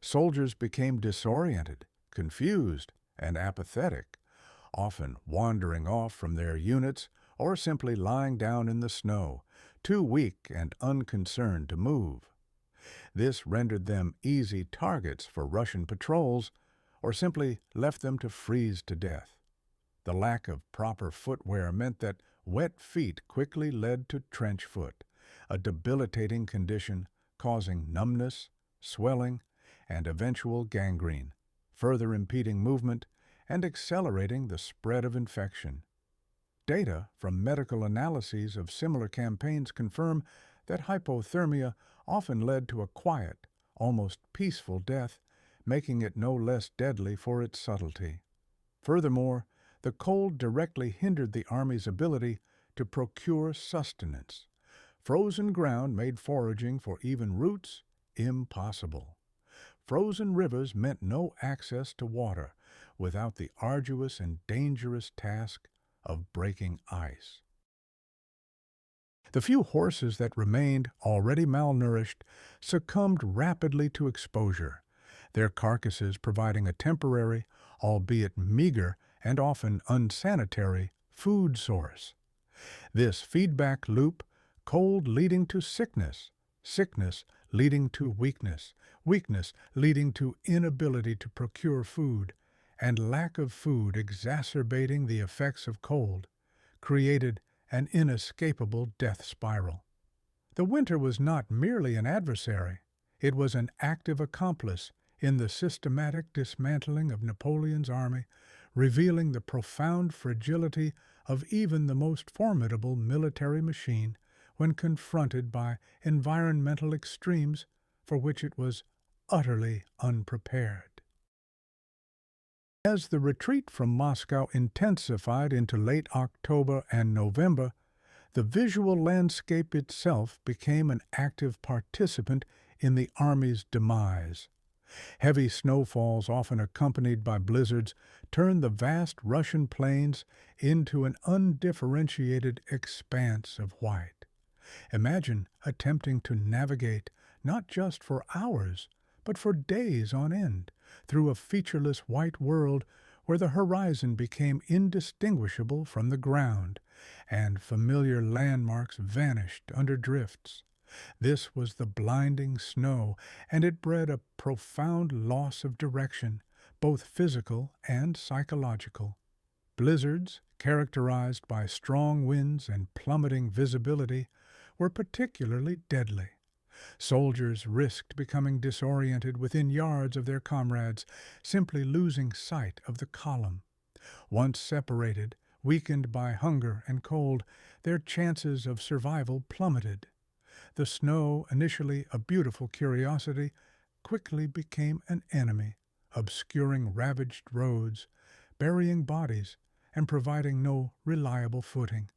Soldiers became disoriented, confused, and apathetic, often wandering off from their units or simply lying down in the snow, too weak and unconcerned to move. This rendered them easy targets for Russian patrols or simply left them to freeze to death. The lack of proper footwear meant that wet feet quickly led to trench foot, a debilitating condition causing numbness, swelling, and eventual gangrene, further impeding movement and accelerating the spread of infection. Data from medical analyses of similar campaigns confirm that hypothermia often led to a quiet, almost peaceful death, making it no less deadly for its subtlety. Furthermore, the cold directly hindered the Army's ability to procure sustenance. Frozen ground made foraging for even roots impossible. Frozen rivers meant no access to water without the arduous and dangerous task of breaking ice. The few horses that remained, already malnourished, succumbed rapidly to exposure, their carcasses providing a temporary, albeit meager and often unsanitary, food source. This feedback loop, cold leading to sickness, sickness leading to weakness, weakness leading to inability to procure food, and lack of food exacerbating the effects of cold, created an inescapable death spiral. The winter was not merely an adversary, it was an active accomplice in the systematic dismantling of Napoleon's army, revealing the profound fragility of even the most formidable military machine when confronted by environmental extremes for which it was utterly unprepared. As the retreat from Moscow intensified into late October and November, the visual landscape itself became an active participant in the Army's demise. Heavy snowfalls, often accompanied by blizzards, turned the vast Russian plains into an undifferentiated expanse of white. Imagine attempting to navigate, not just for hours, but for days on end, through a featureless white world where the horizon became indistinguishable from the ground, and familiar landmarks vanished under drifts. This was the blinding snow, and it bred a profound loss of direction, both physical and psychological. Blizzards, characterized by strong winds and plummeting visibility, were particularly deadly. Soldiers risked becoming disoriented within yards of their comrades, simply losing sight of the column. Once separated, weakened by hunger and cold, their chances of survival plummeted. The snow, initially a beautiful curiosity, quickly became an enemy, obscuring ravaged roads, burying bodies, and providing no reliable footing.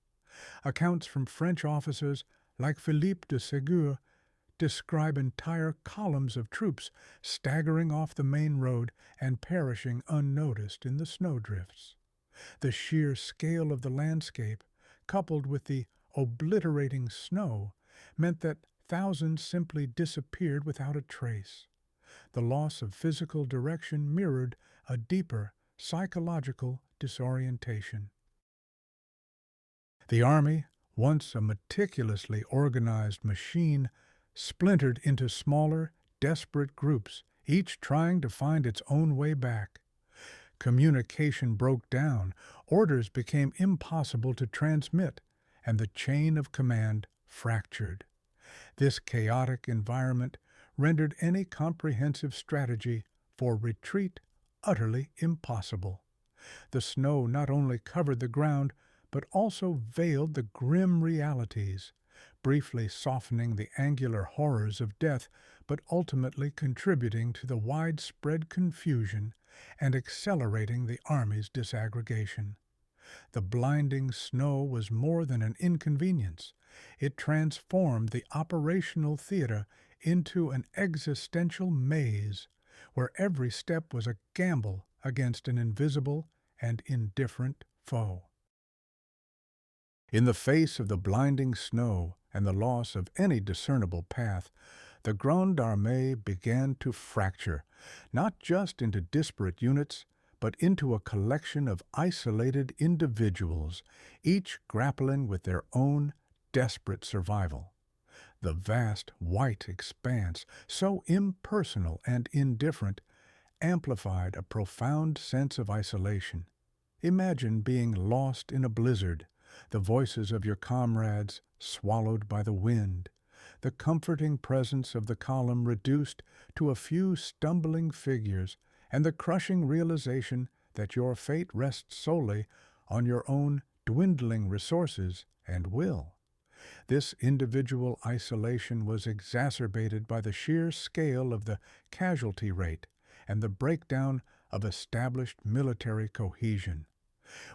Accounts from French officers like Philippe de Ségur describe entire columns of troops staggering off the main road and perishing unnoticed in the snowdrifts. The sheer scale of the landscape, coupled with the obliterating snow, meant that thousands simply disappeared without a trace. The loss of physical direction mirrored a deeper psychological disorientation. The Army, once a meticulously organized machine, splintered into smaller, desperate groups, each trying to find its own way back. Communication broke down, orders became impossible to transmit, and the chain of command fractured. This chaotic environment rendered any comprehensive strategy for retreat utterly impossible. The snow not only covered the ground, but also veiled the grim realities, briefly softening the angular horrors of death, but ultimately contributing to the widespread confusion and accelerating the Army's disaggregation. The blinding snow was more than an inconvenience. It transformed the operational theater into an existential maze, where every step was a gamble against an invisible and indifferent foe. In the face of the blinding snow and the loss of any discernible path, the Grande Armée began to fracture, not just into disparate units, but into a collection of isolated individuals, each grappling with their own desperate survival. The vast white expanse, so impersonal and indifferent, amplified a profound sense of isolation. Imagine being lost in a blizzard, the voices of your comrades swallowed by the wind, the comforting presence of the column reduced to a few stumbling figures, and the crushing realization that your fate rests solely on your own dwindling resources and will. This individual isolation was exacerbated by the sheer scale of the casualty rate and the breakdown of established military cohesion.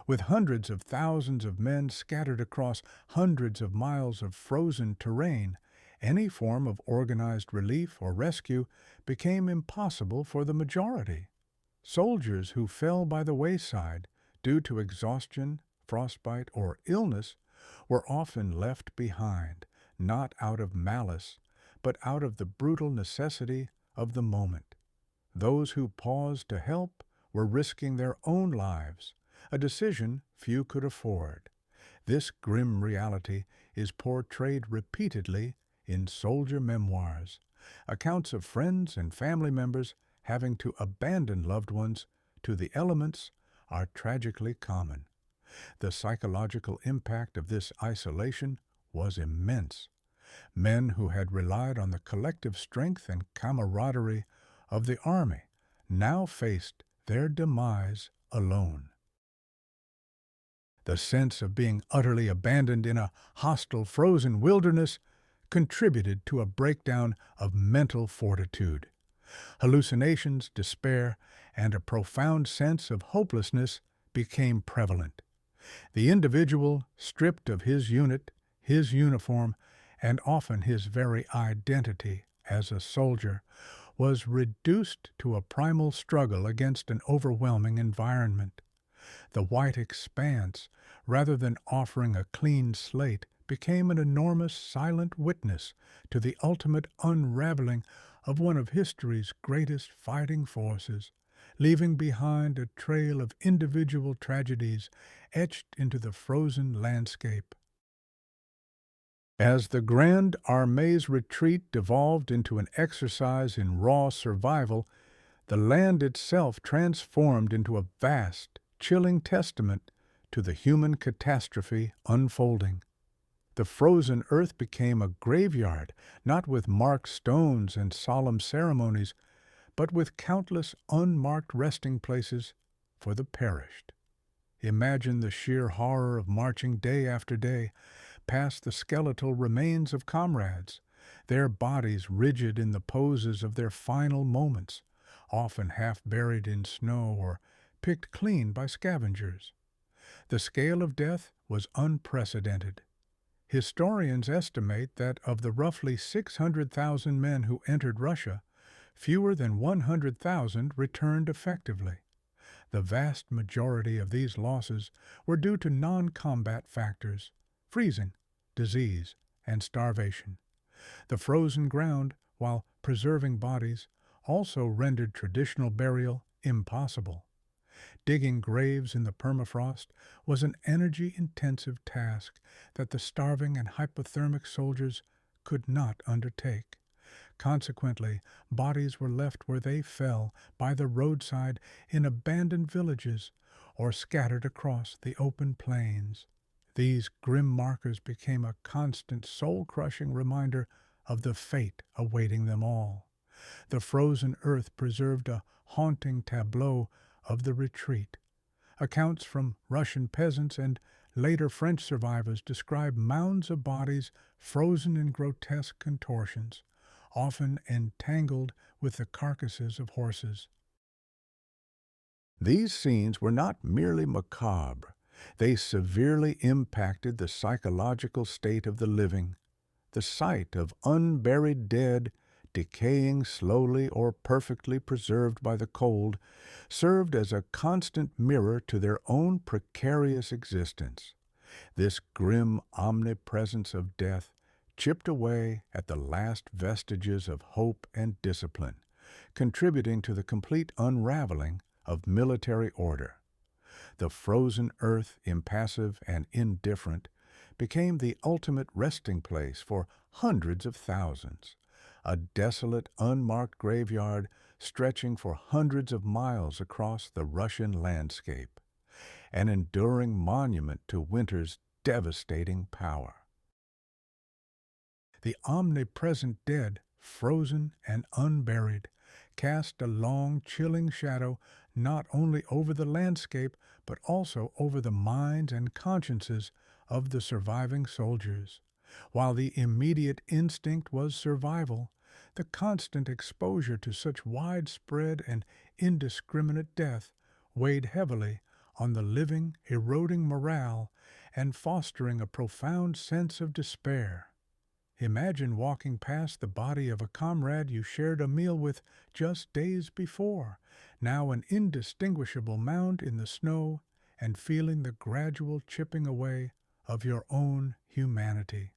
With hundreds of thousands of men scattered across hundreds of miles of frozen terrain, any form of organized relief or rescue became impossible for the majority. Soldiers who fell by the wayside due to exhaustion, frostbite, or illness were often left behind, not out of malice, but out of the brutal necessity of the moment. Those who paused to help were risking their own lives, a decision few could afford. This grim reality is portrayed repeatedly in soldier memoirs, accounts of friends and family members having to abandon loved ones to the elements are tragically common. The psychological impact of this isolation was immense. Men who had relied on the collective strength and camaraderie of the Army now faced their demise alone. The sense of being utterly abandoned in a hostile frozen wilderness contributed to a breakdown of mental fortitude. Hallucinations, despair, and a profound sense of hopelessness became prevalent. The individual, stripped of his unit, his uniform, and often his very identity as a soldier, was reduced to a primal struggle against an overwhelming environment. The white expanse, rather than offering a clean slate, became an enormous silent witness to the ultimate unraveling of one of history's greatest fighting forces, leaving behind a trail of individual tragedies etched into the frozen landscape. As the Grand Armées retreat devolved into an exercise in raw survival, the land itself transformed into a vast, chilling testament to the human catastrophe unfolding. The frozen earth became a graveyard, not with marked stones and solemn ceremonies, but with countless unmarked resting places for the perished. Imagine the sheer horror of marching day after day past the skeletal remains of comrades, their bodies rigid in the poses of their final moments, often half buried in snow or picked clean by scavengers. The scale of death was unprecedented. Historians estimate that of the roughly 600,000 men who entered Russia, fewer than 100,000 returned effectively. The vast majority of these losses were due to non-combat factors: freezing, disease, and starvation. The frozen ground, while preserving bodies, also rendered traditional burial impossible. Digging graves in the permafrost was an energy-intensive task that the starving and hypothermic soldiers could not undertake. Consequently, bodies were left where they fell, by the roadside, in abandoned villages, or scattered across the open plains. These grim markers became a constant, soul-crushing reminder of the fate awaiting them all. The frozen earth preserved a haunting tableau of the retreat. Accounts from Russian peasants and later French survivors describe mounds of bodies frozen in grotesque contortions, often entangled with the carcasses of horses. These scenes were not merely macabre. They severely impacted the psychological state of the living. The sight of unburied dead, decaying slowly or perfectly preserved by the cold, served as a constant mirror to their own precarious existence. This grim omnipresence of death chipped away at the last vestiges of hope and discipline, contributing to the complete unraveling of military order. The frozen earth, impassive and indifferent, became the ultimate resting place for hundreds of thousands. A desolate, unmarked graveyard stretching for hundreds of miles across the Russian landscape. An enduring monument to winter's devastating power. The omnipresent dead, frozen and unburied, cast a long, chilling shadow not only over the landscape but also over the minds and consciences of the surviving soldiers. While the immediate instinct was survival, the constant exposure to such widespread and indiscriminate death weighed heavily on the living, eroding morale and fostering a profound sense of despair. Imagine walking past the body of a comrade you shared a meal with just days before, now an indistinguishable mound in the snow, and feeling the gradual chipping away of your own humanity.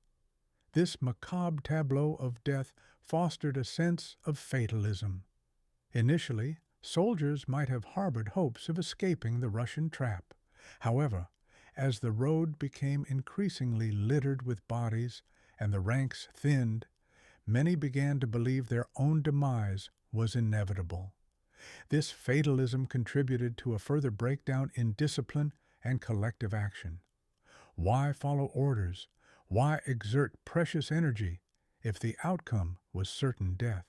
This macabre tableau of death fostered a sense of fatalism. Initially, soldiers might have harbored hopes of escaping the Russian trap. However, as the road became increasingly littered with bodies and the ranks thinned, many began to believe their own demise was inevitable. This fatalism contributed to a further breakdown in discipline and collective action. Why follow orders? Why exert precious energy if the outcome was certain death?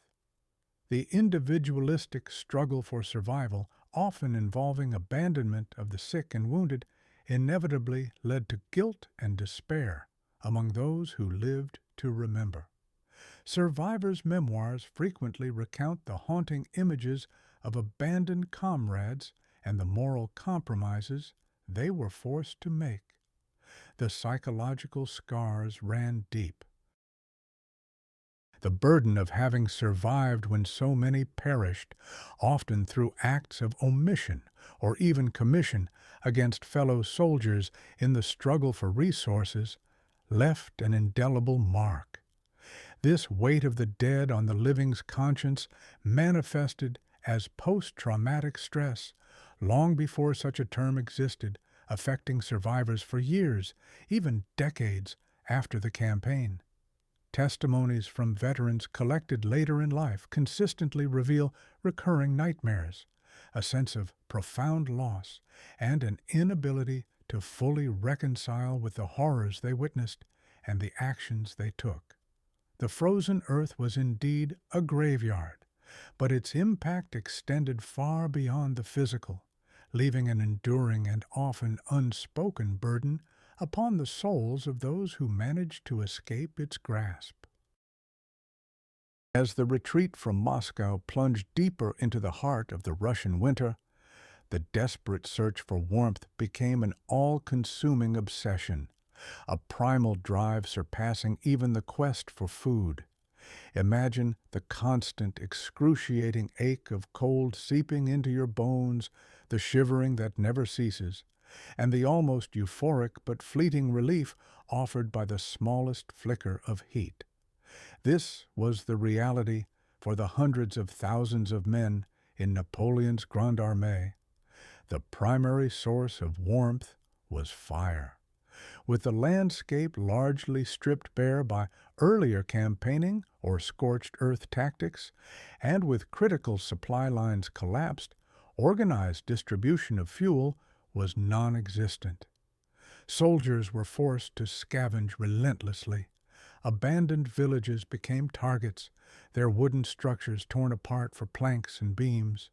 The individualistic struggle for survival, often involving abandonment of the sick and wounded, inevitably led to guilt and despair among those who lived to remember. Survivors' memoirs frequently recount the haunting images of abandoned comrades and the moral compromises they were forced to make. The psychological scars ran deep. The burden of having survived when so many perished, often through acts of omission or even commission against fellow soldiers in the struggle for resources, left an indelible mark. This weight of the dead on the living's conscience manifested as post-traumatic stress long before such a term existed, affecting survivors for years, even decades after the campaign. Testimonies from veterans collected later in life consistently reveal recurring nightmares, a sense of profound loss, and an inability to fully reconcile with the horrors they witnessed and the actions they took. The frozen earth was indeed a graveyard, but its impact extended far beyond the physical, leaving an enduring and often unspoken burden upon the souls of those who managed to escape its grasp. As the retreat from Moscow plunged deeper into the heart of the Russian winter, the desperate search for warmth became an all-consuming obsession, a primal drive surpassing even the quest for food. Imagine the constant, excruciating ache of cold seeping into your bones, the shivering that never ceases, and the almost euphoric but fleeting relief offered by the smallest flicker of heat. This was the reality for the hundreds of thousands of men in Napoleon's Grande Armée. The primary source of warmth was fire. With the landscape largely stripped bare by earlier campaigning or scorched earth tactics, and with critical supply lines collapsed, organized distribution of fuel was non-existent. Soldiers were forced to scavenge relentlessly. Abandoned villages became targets, their wooden structures torn apart for planks and beams.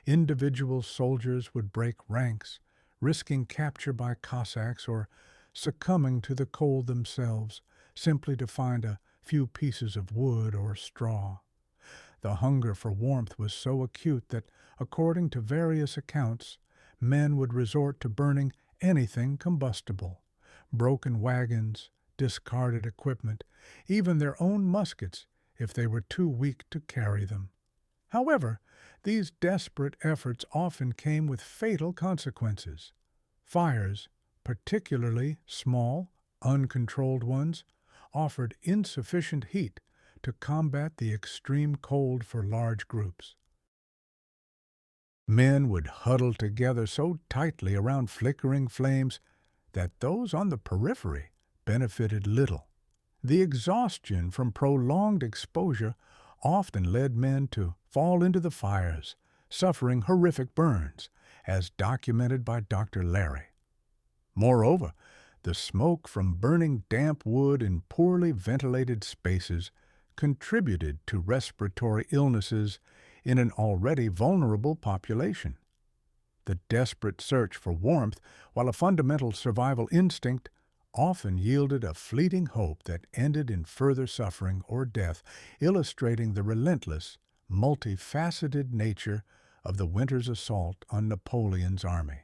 Individual soldiers would break ranks, risking capture by Cossacks or succumbing to the cold themselves, simply to find a few pieces of wood or straw. The hunger for warmth was so acute that, according to various accounts, men would resort to burning anything combustible: broken wagons, discarded equipment, even their own muskets if they were too weak to carry them. However, these desperate efforts often came with fatal consequences. Fires, particularly small, uncontrolled ones, offered insufficient heat to combat the extreme cold for large groups. Men would huddle together so tightly around flickering flames that those on the periphery benefited little. The exhaustion from prolonged exposure often led men to fall into the fires, suffering horrific burns, as documented by Dr. Larry. Moreover, the smoke from burning damp wood in poorly ventilated spaces contributed to respiratory illnesses in an already vulnerable population. The desperate search for warmth, while a fundamental survival instinct, often yielded a fleeting hope that ended in further suffering or death, illustrating the relentless, multifaceted nature of the winter's assault on Napoleon's army.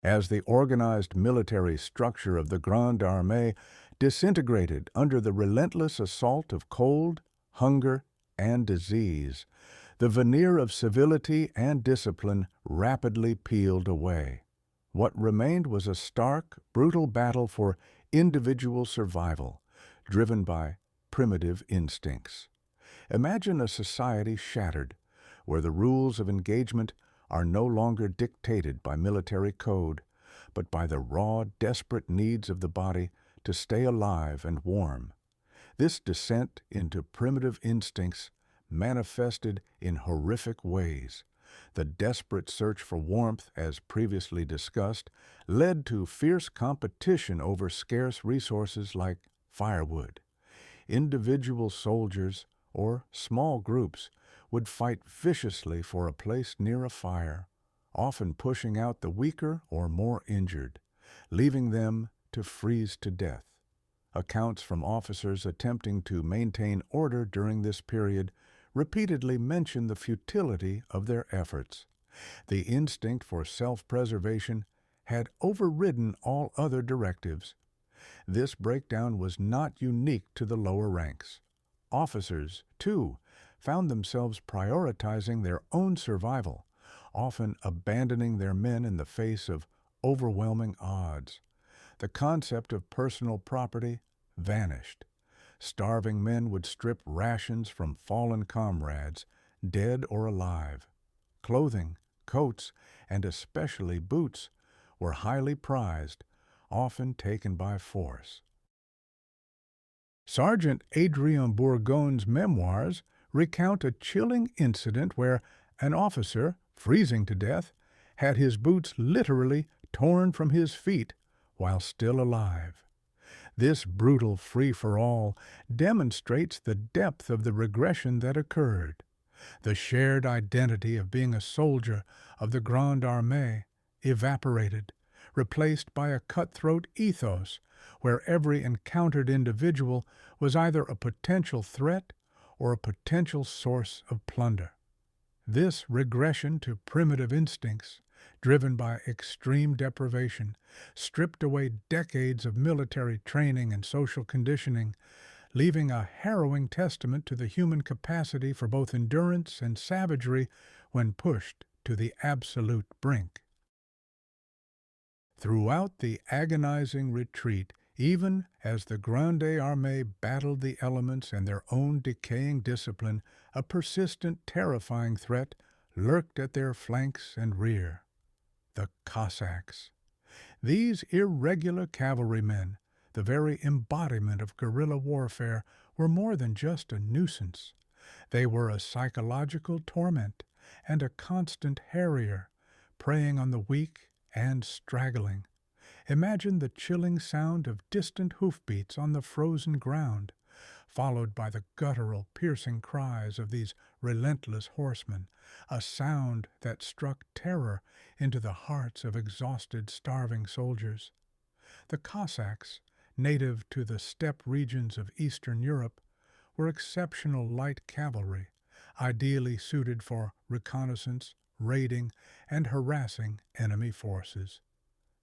As the organized military structure of the Grande Armée disintegrated under the relentless assault of cold, hunger, and disease, the veneer of civility and discipline rapidly peeled away. What remained was a stark, brutal battle for individual survival, driven by primitive instincts. Imagine a society shattered, where the rules of engagement are no longer dictated by military code, but by the raw, desperate needs of the body to stay alive and warm. This descent into primitive instincts manifested in horrific ways. The desperate search for warmth, as previously discussed, led to fierce competition over scarce resources like firewood. Individual soldiers, or small groups, would fight viciously for a place near a fire, often pushing out the weaker or more injured, leaving them to freeze to death. Accounts from officers attempting to maintain order during this period repeatedly mention the futility of their efforts. The instinct for self-preservation had overridden all other directives. This breakdown was not unique to the lower ranks. Officers, too, found themselves prioritizing their own survival, often abandoning their men in the face of overwhelming odds. The concept of personal property vanished. Starving men would strip rations from fallen comrades, dead or alive. Clothing, coats, and especially boots were highly prized, often taken by force. Sergeant Adrien Bourgon's memoirs recount a chilling incident where an officer, freezing to death, had his boots literally torn from his feet while still alive. This brutal free-for-all demonstrates the depth of the regression that occurred. The shared identity of being a soldier of the Grande Armée evaporated, replaced by a cutthroat ethos where every encountered individual was either a potential threat or a potential source of plunder. This regression to primitive instincts, driven by extreme deprivation, stripped away decades of military training and social conditioning, leaving a harrowing testament to the human capacity for both endurance and savagery when pushed to the absolute brink. Throughout the agonizing retreat, even as the Grande Armée battled the elements and their own decaying discipline, a persistent, terrifying threat lurked at their flanks and rear. The Cossacks. These irregular cavalrymen, the very embodiment of guerrilla warfare, were more than just a nuisance. They were a psychological torment and a constant harrier, preying on the weak and straggling. Imagine the chilling sound of distant hoofbeats on the frozen ground, followed by the guttural, piercing cries of these relentless horsemen, a sound that struck terror into the hearts of exhausted, starving soldiers. The Cossacks, native to the steppe regions of Eastern Europe, were exceptional light cavalry, ideally suited for reconnaissance, raiding, and harassing enemy forces.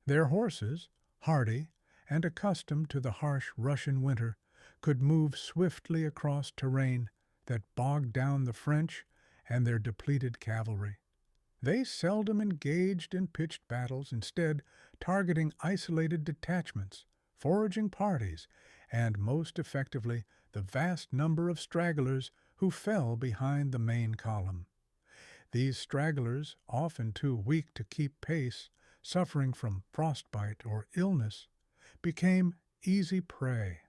Their horses, hardy and accustomed to the harsh Russian winter, could move swiftly across terrain that bogged down the French and their depleted cavalry. They seldom engaged in pitched battles, instead targeting isolated detachments, foraging parties, and most effectively the vast number of stragglers who fell behind the main column. These stragglers, often too weak to keep pace, suffering from frostbite or illness, became easy prey.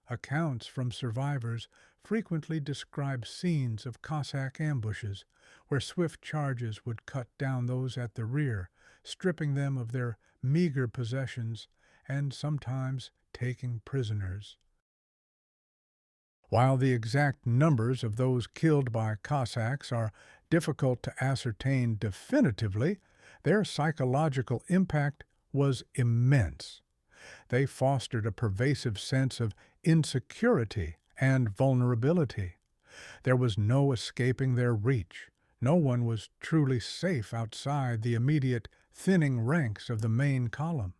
Accounts from survivors frequently describe scenes of Cossack ambushes where swift charges would cut down those at the rear, stripping them of their meager possessions and sometimes taking prisoners. While the exact numbers of those killed by Cossacks are difficult to ascertain definitively, their psychological impact was immense. They fostered a pervasive sense of insecurity and vulnerability. There was no escaping their reach. No one was truly safe outside the immediate thinning ranks of the main column.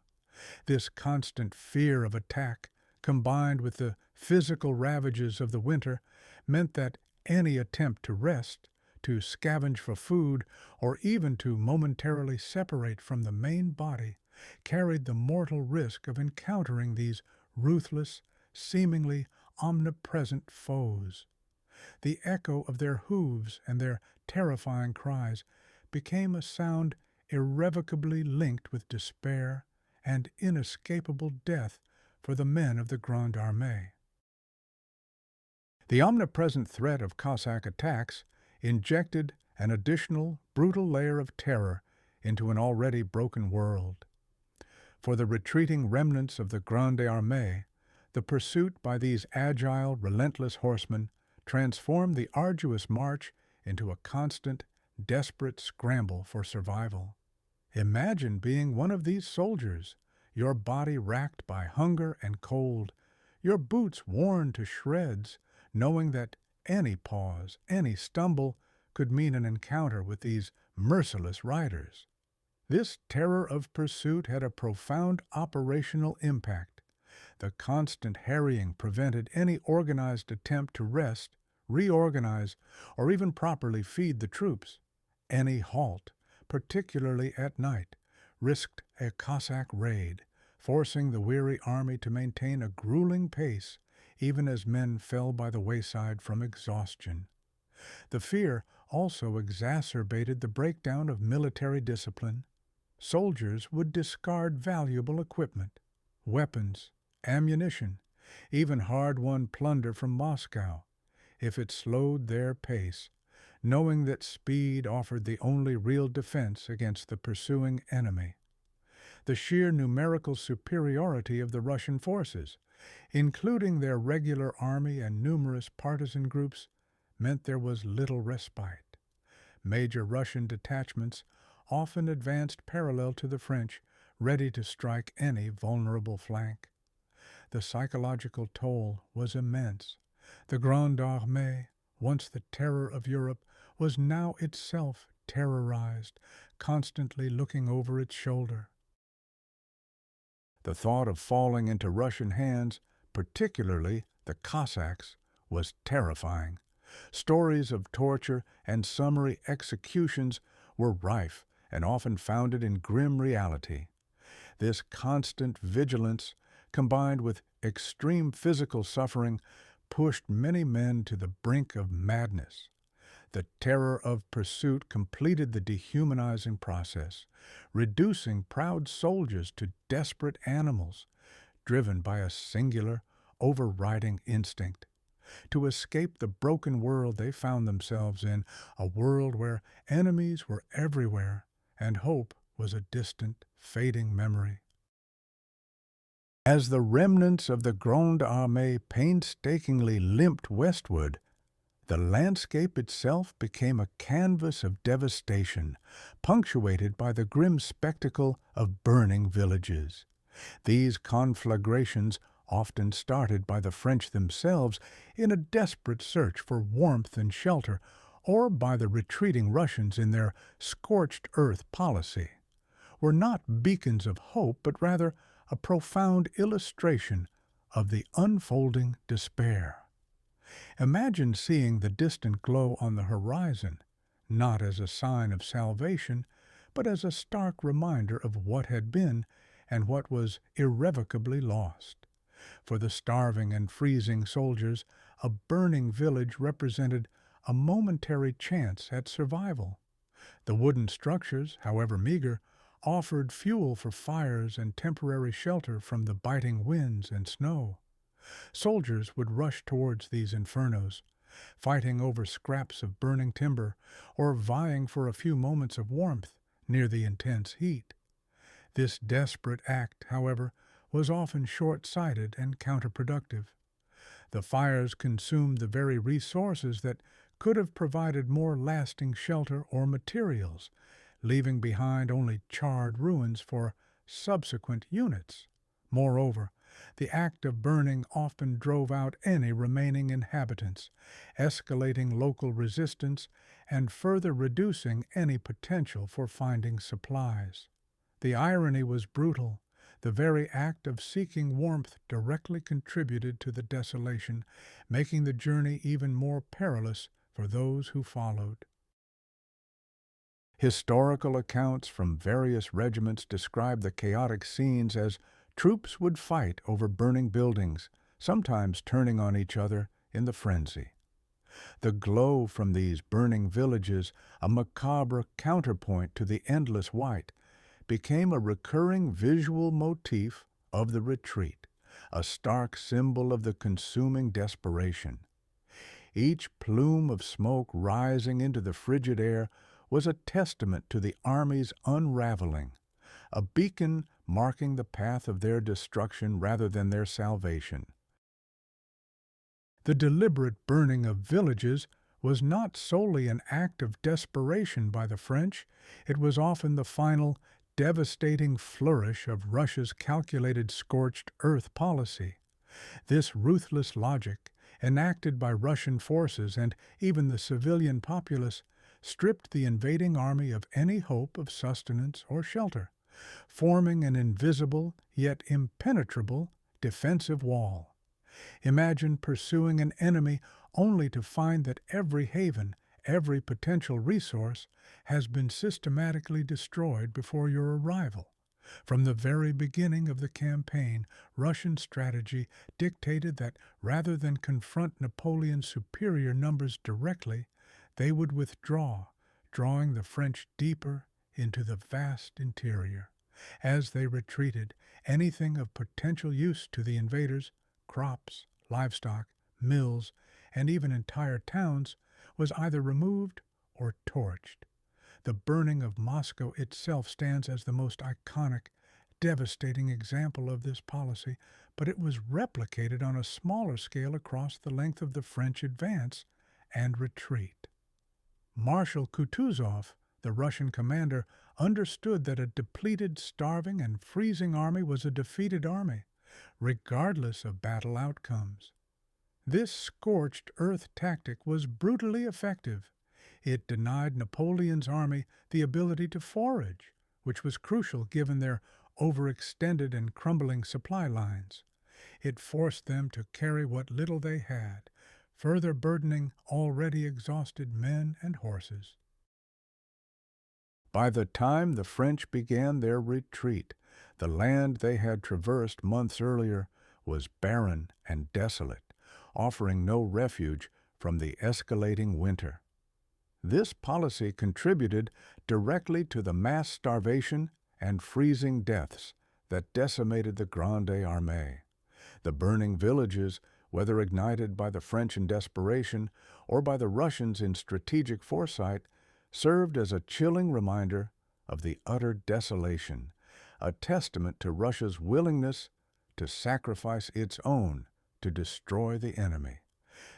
This constant fear of attack, combined with the physical ravages of the winter, meant that any attempt to rest, to scavenge for food, or even to momentarily separate from the main body carried the mortal risk of encountering these ruthless, seemingly omnipresent foes. The echo of their hooves and their terrifying cries became a sound irrevocably linked with despair and inescapable death for the men of the Grande Armée. The omnipresent threat of Cossack attacks injected an additional brutal layer of terror into an already broken world. For the retreating remnants of the Grande Armée, the pursuit by these agile, relentless horsemen transformed the arduous march into a constant, desperate scramble for survival. Imagine being one of these soldiers, your body racked by hunger and cold, your boots worn to shreds, knowing that any pause, any stumble could mean an encounter with these merciless riders. This terror of pursuit had a profound operational impact. The constant harrying prevented any organized attempt to rest, reorganize, or even properly feed the troops. Any halt, particularly at night, risked a Cossack raid, forcing the weary army to maintain a grueling pace even as men fell by the wayside from exhaustion. The fear also exacerbated the breakdown of military discipline. Soldiers would discard valuable equipment, weapons, ammunition, even hard-won plunder from Moscow, if it slowed their pace, knowing that speed offered the only real defense against the pursuing enemy. The sheer numerical superiority of the Russian forces, including their regular army and numerous partisan groups, meant there was little respite. Major Russian detachments often advanced parallel to the French, ready to strike any vulnerable flank. The psychological toll was immense. The Grande Armée, once the terror of Europe, was now itself terrorized, constantly looking over its shoulder. The thought of falling into Russian hands, particularly the Cossacks, was terrifying. Stories of torture and summary executions were rife and often founded in grim reality. This constant vigilance, combined with extreme physical suffering, pushed many men to the brink of madness. The terror of pursuit completed the dehumanizing process, reducing proud soldiers to desperate animals, driven by a singular, overriding instinct. To escape the broken world they found themselves in, a world where enemies were everywhere and hope was a distant, fading memory. As the remnants of the Grande Armée painstakingly limped westward, the landscape itself became a canvas of devastation, punctuated by the grim spectacle of burning villages. These conflagrations often started by the French themselves in a desperate search for warmth and shelter, or by the retreating Russians in their scorched earth policy, were not beacons of hope, but rather a profound illustration of the unfolding despair. Imagine seeing the distant glow on the horizon, not as a sign of salvation, but as a stark reminder of what had been and what was irrevocably lost. For the starving and freezing soldiers, a burning village represented a momentary chance at survival. The wooden structures, however meager, offered fuel for fires and temporary shelter from the biting winds and snow. Soldiers would rush towards these infernos, fighting over scraps of burning timber or vying for a few moments of warmth near the intense heat. This desperate act, however, was often short-sighted and counterproductive. The fires consumed the very resources that could have provided more lasting shelter or materials, leaving behind only charred ruins for subsequent units. Moreover, the act of burning often drove out any remaining inhabitants, escalating local resistance and further reducing any potential for finding supplies. The irony was brutal. The very act of seeking warmth directly contributed to the desolation, making the journey even more perilous for those who followed. Historical accounts from various regiments describe the chaotic scenes as troops would fight over burning buildings, sometimes turning on each other in the frenzy. The glow from these burning villages, a macabre counterpoint to the endless white, became a recurring visual motif of the retreat, a stark symbol of the consuming desperation. Each plume of smoke rising into the frigid air was a testament to the army's unraveling, a beacon marking the path of their destruction rather than their salvation. The deliberate burning of villages was not solely an act of desperation by the French, it was often the final, devastating flourish of Russia's calculated scorched earth policy. This ruthless logic, enacted by Russian forces and even the civilian populace, stripped the invading army of any hope of sustenance or shelter, forming an invisible yet impenetrable defensive wall. Imagine pursuing an enemy only to find that every haven, every potential resource, has been systematically destroyed before your arrival. From the very beginning of the campaign, Russian strategy dictated that rather than confront Napoleon's superior numbers directly, they would withdraw, drawing the French deeper into the vast interior. As they retreated, anything of potential use to the invaders, crops, livestock, mills, and even entire towns, was either removed or torched. The burning of Moscow itself stands as the most iconic, devastating example of this policy, but it was replicated on a smaller scale across the length of the French advance and retreat. Marshal Kutuzov, the Russian commander, understood that a depleted, starving, and freezing army was a defeated army, regardless of battle outcomes. This scorched earth tactic was brutally effective. It denied Napoleon's army the ability to forage, which was crucial given their overextended and crumbling supply lines. It forced them to carry what little they had, further burdening already exhausted men and horses. By the time the French began their retreat, the land they had traversed months earlier was barren and desolate, offering no refuge from the escalating winter. This policy contributed directly to the mass starvation and freezing deaths that decimated the Grande Armée. The burning villages, whether ignited by the French in desperation or by the Russians in strategic foresight, served as a chilling reminder of the utter desolation, a testament to Russia's willingness to sacrifice its own to destroy the enemy.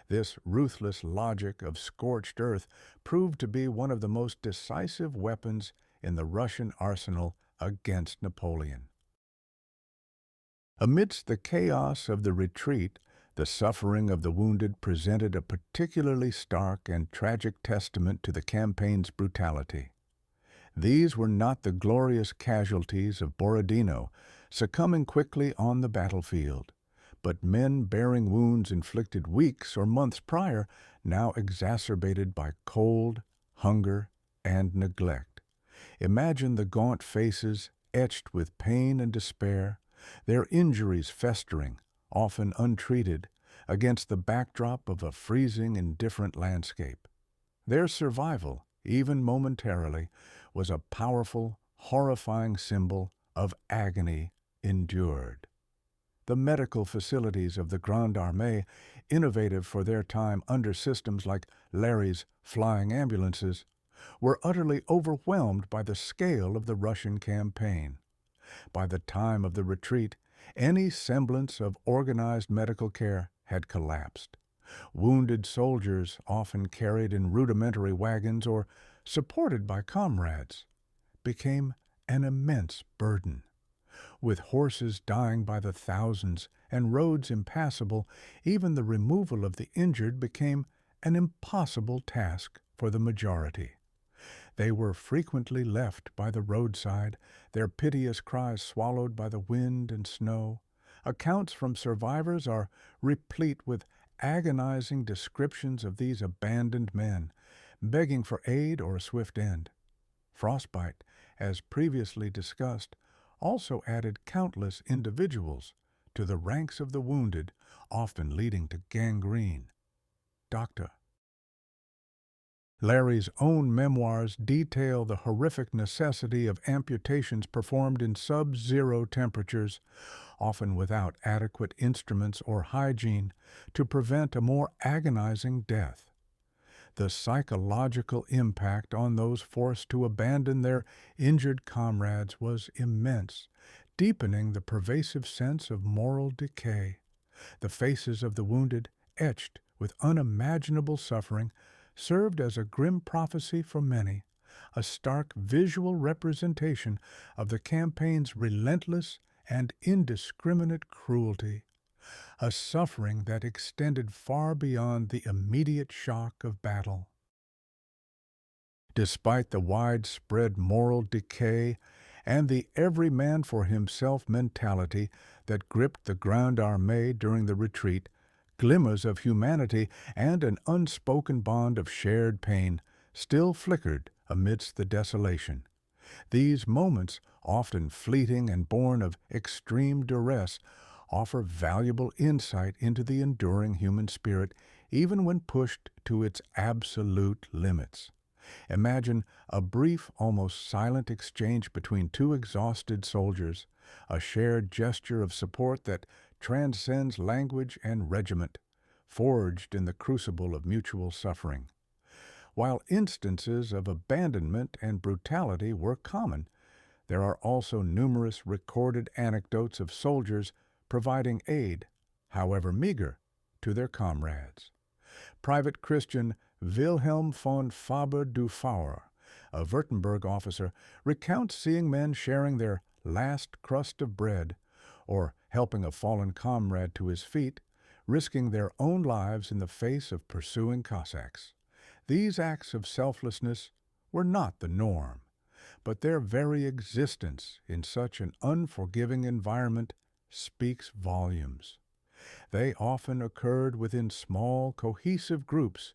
This ruthless logic of scorched earth proved to be one of the most decisive weapons in the Russian arsenal against Napoleon. Amidst the chaos of the retreat, the suffering of the wounded presented a particularly stark and tragic testament to the campaign's brutality. These were not the glorious casualties of Borodino, succumbing quickly on the battlefield, but men bearing wounds inflicted weeks or months prior, now exacerbated by cold, hunger, and neglect. Imagine the gaunt faces etched with pain and despair, their injuries festering, often untreated, against the backdrop of a freezing, indifferent landscape. Their survival, even momentarily, was a powerful, horrifying symbol of agony endured. The medical facilities of the Grande Armée, innovative for their time under systems like Larry's flying ambulances, were utterly overwhelmed by the scale of the Russian campaign. By the time of the retreat, any semblance of organized medical care had collapsed. Wounded soldiers, often carried in rudimentary wagons or supported by comrades, became an immense burden. With horses dying by the thousands and roads impassable, even the removal of the injured became an impossible task for the majority. They were frequently left by the roadside, their piteous cries swallowed by the wind and snow. Accounts from survivors are replete with agonizing descriptions of these abandoned men, begging for aid or a swift end. Frostbite, as previously discussed, also added countless individuals to the ranks of the wounded, often leading to gangrene. Dr. Larry's own memoirs detail the horrific necessity of amputations performed in sub-zero temperatures, often without adequate instruments or hygiene, to prevent a more agonizing death. The psychological impact on those forced to abandon their injured comrades was immense, deepening the pervasive sense of moral decay. The faces of the wounded, etched with unimaginable suffering, served as a grim prophecy for many, a stark visual representation of the campaign's relentless and indiscriminate cruelty, a suffering that extended far beyond the immediate shock of battle. Despite the widespread moral decay and the every man for himself mentality that gripped the Grande Armée during the retreat, glimmers of humanity and an unspoken bond of shared pain still flickered amidst the desolation. These moments, often fleeting and born of extreme duress, offer valuable insight into the enduring human spirit, even when pushed to its absolute limits. Imagine a brief, almost silent exchange between two exhausted soldiers, a shared gesture of support that transcends language and regiment, forged in the crucible of mutual suffering. While instances of abandonment and brutality were common, there are also numerous recorded anecdotes of soldiers providing aid, however meager, to their comrades. Private Christian Wilhelm von Faber-Dufauer, a Württemberg officer, recounts seeing men sharing their last crust of bread or helping a fallen comrade to his feet, risking their own lives in the face of pursuing Cossacks. These acts of selflessness were not the norm, but their very existence in such an unforgiving environment speaks volumes. They often occurred within small, cohesive groups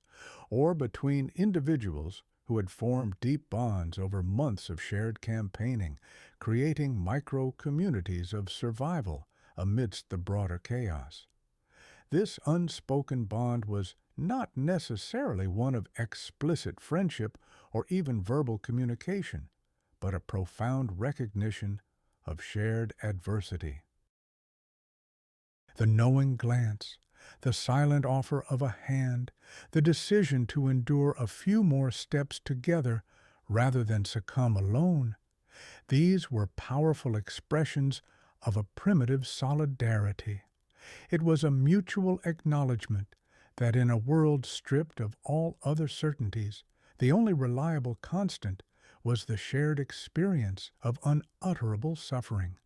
or between individuals who had formed deep bonds over months of shared campaigning, creating micro-communities of survival amidst the broader chaos. This unspoken bond was not necessarily one of explicit friendship or even verbal communication, but a profound recognition of shared adversity. The knowing glance, the silent offer of a hand, the decision to endure a few more steps together rather than succumb alone, these were powerful expressions of a primitive solidarity. It was a mutual acknowledgement that in a world stripped of all other certainties, the only reliable constant was the shared experience of unutterable suffering.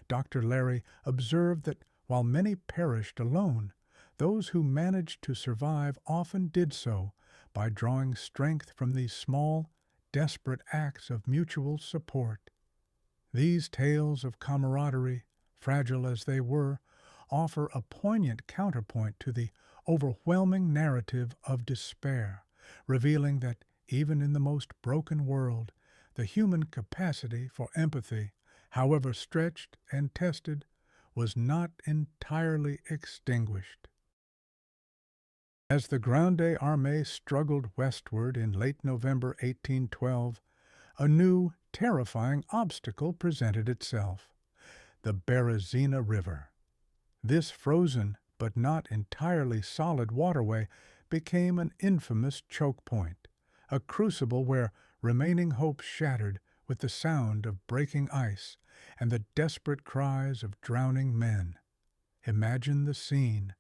Dr. Larry observed that while many perished alone, those who managed to survive often did so by drawing strength from these small, desperate acts of mutual support. These tales of camaraderie, fragile as they were, offer a poignant counterpoint to the overwhelming narrative of despair, revealing that even in the most broken world, the human capacity for empathy, however stretched and tested, was not entirely extinguished. As the Grande Armée struggled westward in late November 1812, a new terrifying obstacle presented itself: the Berezina River. This frozen but not entirely solid waterway became an infamous choke point, a crucible where remaining hope shattered with the sound of breaking ice and the desperate cries of drowning men. Imagine the scene: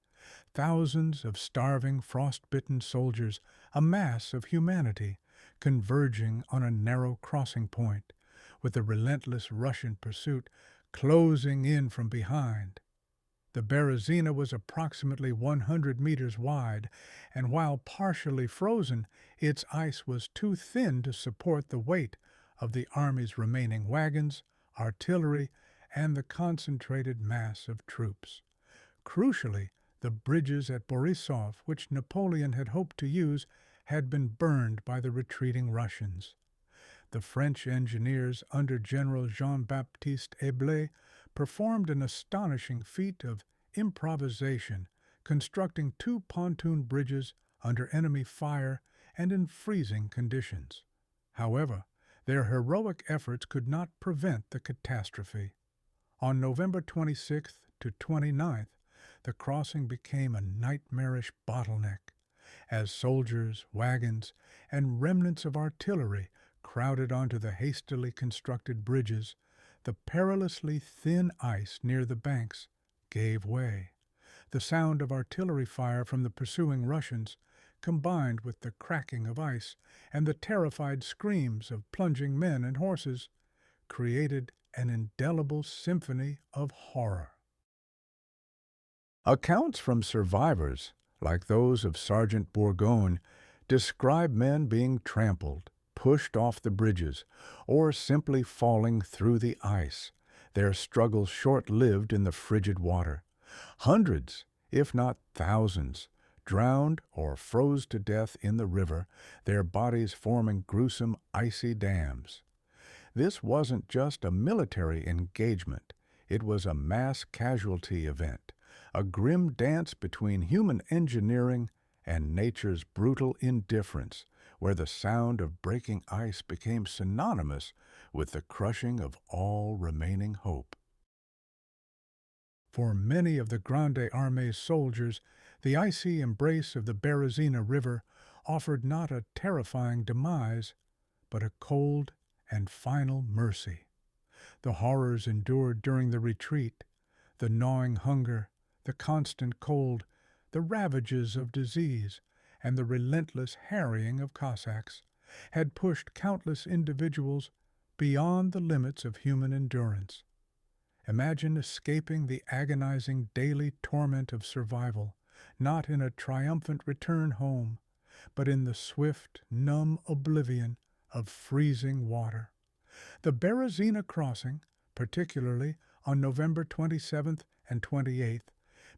thousands of starving, frost-bitten soldiers, a mass of humanity, converging on a narrow crossing point, with the relentless Russian pursuit closing in from behind. The Berezina was approximately 100 meters wide, and while partially frozen, its ice was too thin to support the weight of the Army's remaining wagons, artillery, and the concentrated mass of troops. Crucially, the bridges at Borisov, which Napoleon had hoped to use, had been burned by the retreating Russians. The French engineers under General Jean-Baptiste Eblé performed an astonishing feat of improvisation, constructing 2 pontoon bridges under enemy fire and in freezing conditions. However, their heroic efforts could not prevent the catastrophe. On November 26th to 29th, the crossing became a nightmarish bottleneck, as soldiers, wagons, and remnants of artillery crowded onto the hastily constructed bridges. The perilously thin ice near the banks gave way. The sound of artillery fire from the pursuing Russians, combined with the cracking of ice and the terrified screams of plunging men and horses, created an indelible symphony of horror. Accounts from survivors, like those of Sergeant Bourgogne, describe men being trampled, pushed off the bridges, or simply falling through the ice, their struggles short-lived in the frigid water. Hundreds, if not thousands, drowned or froze to death in the river, their bodies forming gruesome icy dams. This wasn't just a military engagement, it was a mass casualty event, a grim dance between human engineering and nature's brutal indifference, where the sound of breaking ice became synonymous with the crushing of all remaining hope. For many of the Grande Armée's soldiers, the icy embrace of the Berezina River offered not a terrifying demise, but a cold and final mercy. The horrors endured during the retreat, the gnawing hunger, the constant cold, the ravages of disease, and the relentless harrying of Cossacks, had pushed countless individuals beyond the limits of human endurance. Imagine escaping the agonizing daily torment of survival, not in a triumphant return home, but in the swift, numb oblivion of freezing water. The Berezina crossing, particularly on November 27th and 28th,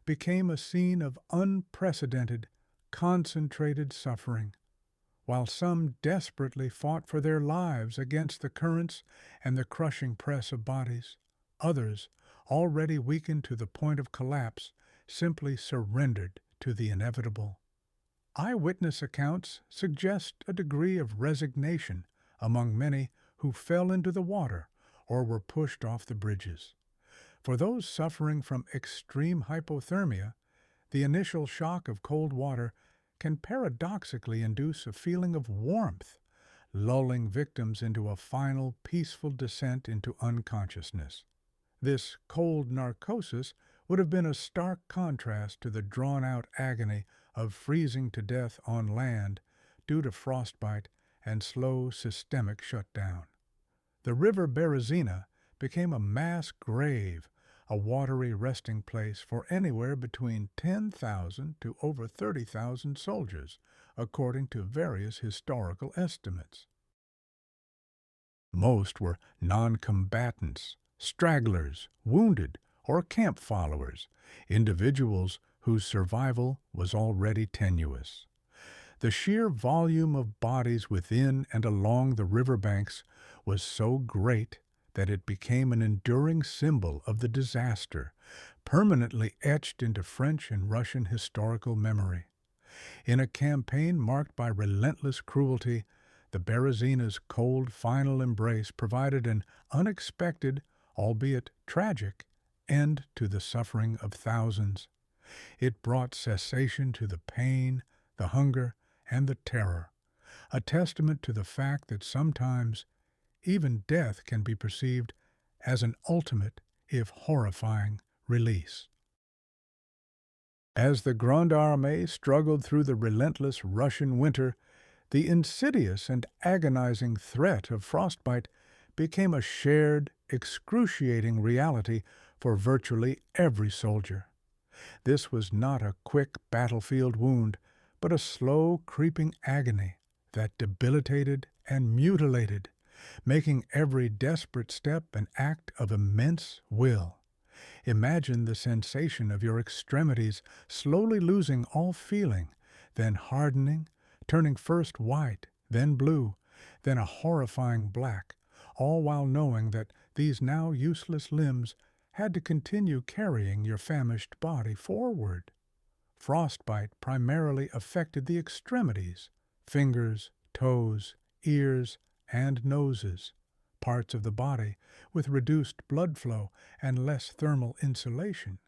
became a scene of unprecedented, concentrated suffering. While some desperately fought for their lives against the currents and the crushing press of bodies, others, already weakened to the point of collapse, simply surrendered to the inevitable. Eyewitness accounts suggest a degree of resignation among many who fell into the water or were pushed off the bridges. For those suffering from extreme hypothermia, the initial shock of cold water can paradoxically induce a feeling of warmth, lulling victims into a final peaceful descent into unconsciousness. This cold narcosis would have been a stark contrast to the drawn-out agony of freezing to death on land due to frostbite and slow systemic shutdown. The river Berezina became a mass grave, a watery resting place for anywhere between 10,000 to over 30,000 soldiers, according to various historical estimates. Most were non-combatants, stragglers, wounded, or camp followers, individuals whose survival was already tenuous. The sheer volume of bodies within and along the riverbanks was so great that it became an enduring symbol of the disaster, permanently etched into French and Russian historical memory. In a campaign marked by relentless cruelty, The Berezina's cold final embrace provided an unexpected, albeit tragic, end to the suffering of thousands. It brought cessation to the pain, the hunger, and the terror, a testament to the fact that sometimes even death can be perceived as an ultimate, if horrifying, release. As the Grande Armée struggled through the relentless Russian winter, the insidious and agonizing threat of frostbite became a shared, excruciating reality for virtually every soldier. This was not a quick battlefield wound, but a slow, creeping agony that debilitated and mutilated, making every desperate step an act of immense will. Imagine the sensation of your extremities slowly losing all feeling, then hardening, turning first white, then blue, then a horrifying black, all while knowing that these now useless limbs had to continue carrying your famished body forward. Frostbite primarily affected the extremities, fingers, toes, ears, and noses, parts of the body with reduced blood flow and less thermal insulation.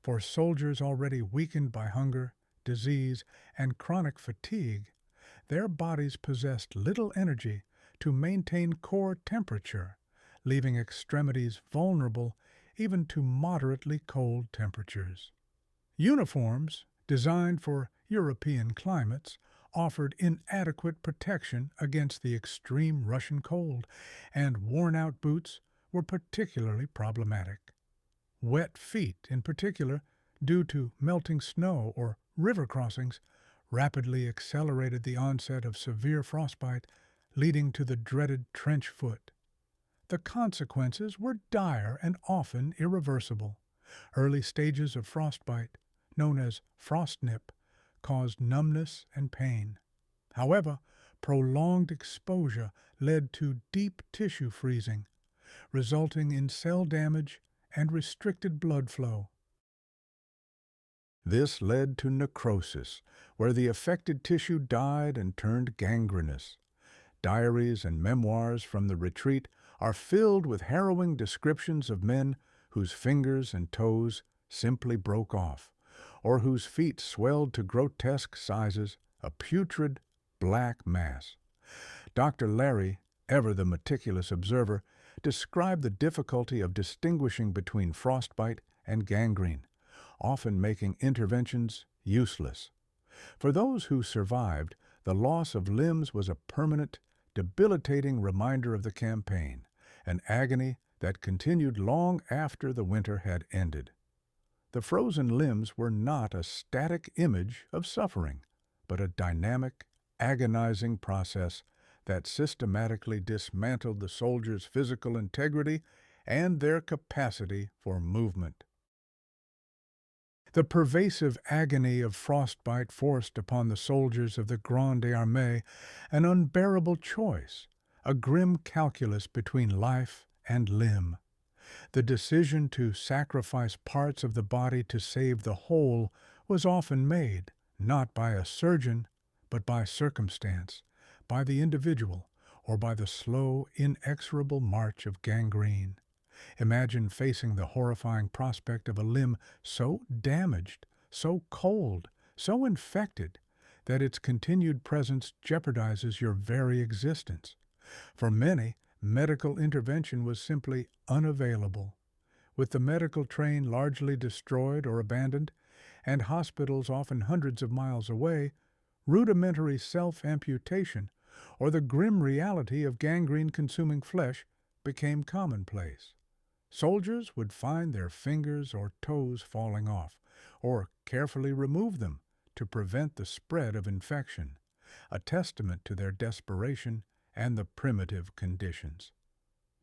For soldiers already weakened by hunger, disease, and chronic fatigue, their bodies possessed little energy to maintain core temperature, leaving extremities vulnerable even to moderately cold temperatures. Uniforms, designed for European climates, offered inadequate protection against the extreme Russian cold, and worn-out boots were particularly problematic. Wet feet, in particular, due to melting snow or river crossings, rapidly accelerated the onset of severe frostbite, leading to the dreaded trench foot. The consequences were dire and often irreversible. Early stages of frostbite, known as frostnip, caused numbness and pain. However, prolonged exposure led to deep tissue freezing, resulting in cell damage and restricted blood flow. This led to necrosis, where the affected tissue died and turned gangrenous. Diaries and memoirs from the retreat are filled with harrowing descriptions of men whose fingers and toes simply broke off, or whose feet swelled to grotesque sizes, a putrid, black mass. Dr. Larry, ever the meticulous observer, described the difficulty of distinguishing between frostbite and gangrene, often making interventions useless. For those who survived, the loss of limbs was a permanent, debilitating reminder of the campaign, an agony that continued long after the winter had ended. The frozen limbs were not a static image of suffering, but a dynamic, agonizing process that systematically dismantled the soldiers' physical integrity and their capacity for movement. The pervasive agony of frostbite forced upon the soldiers of the Grande Armée an unbearable choice, a grim calculus between life and limb. The decision to sacrifice parts of the body to save the whole was often made, not by a surgeon, but by circumstance, by the individual, or by the slow, inexorable march of gangrene. Imagine facing the horrifying prospect of a limb so damaged, so cold, so infected, that its continued presence jeopardizes your very existence. For many, medical intervention was simply unavailable. With the medical train largely destroyed or abandoned, and hospitals often hundreds of miles away, rudimentary self-amputation, or the grim reality of gangrene-consuming flesh, became commonplace. Soldiers would find their fingers or toes falling off, or carefully remove them to prevent the spread of infection, a testament to their desperation and the primitive conditions.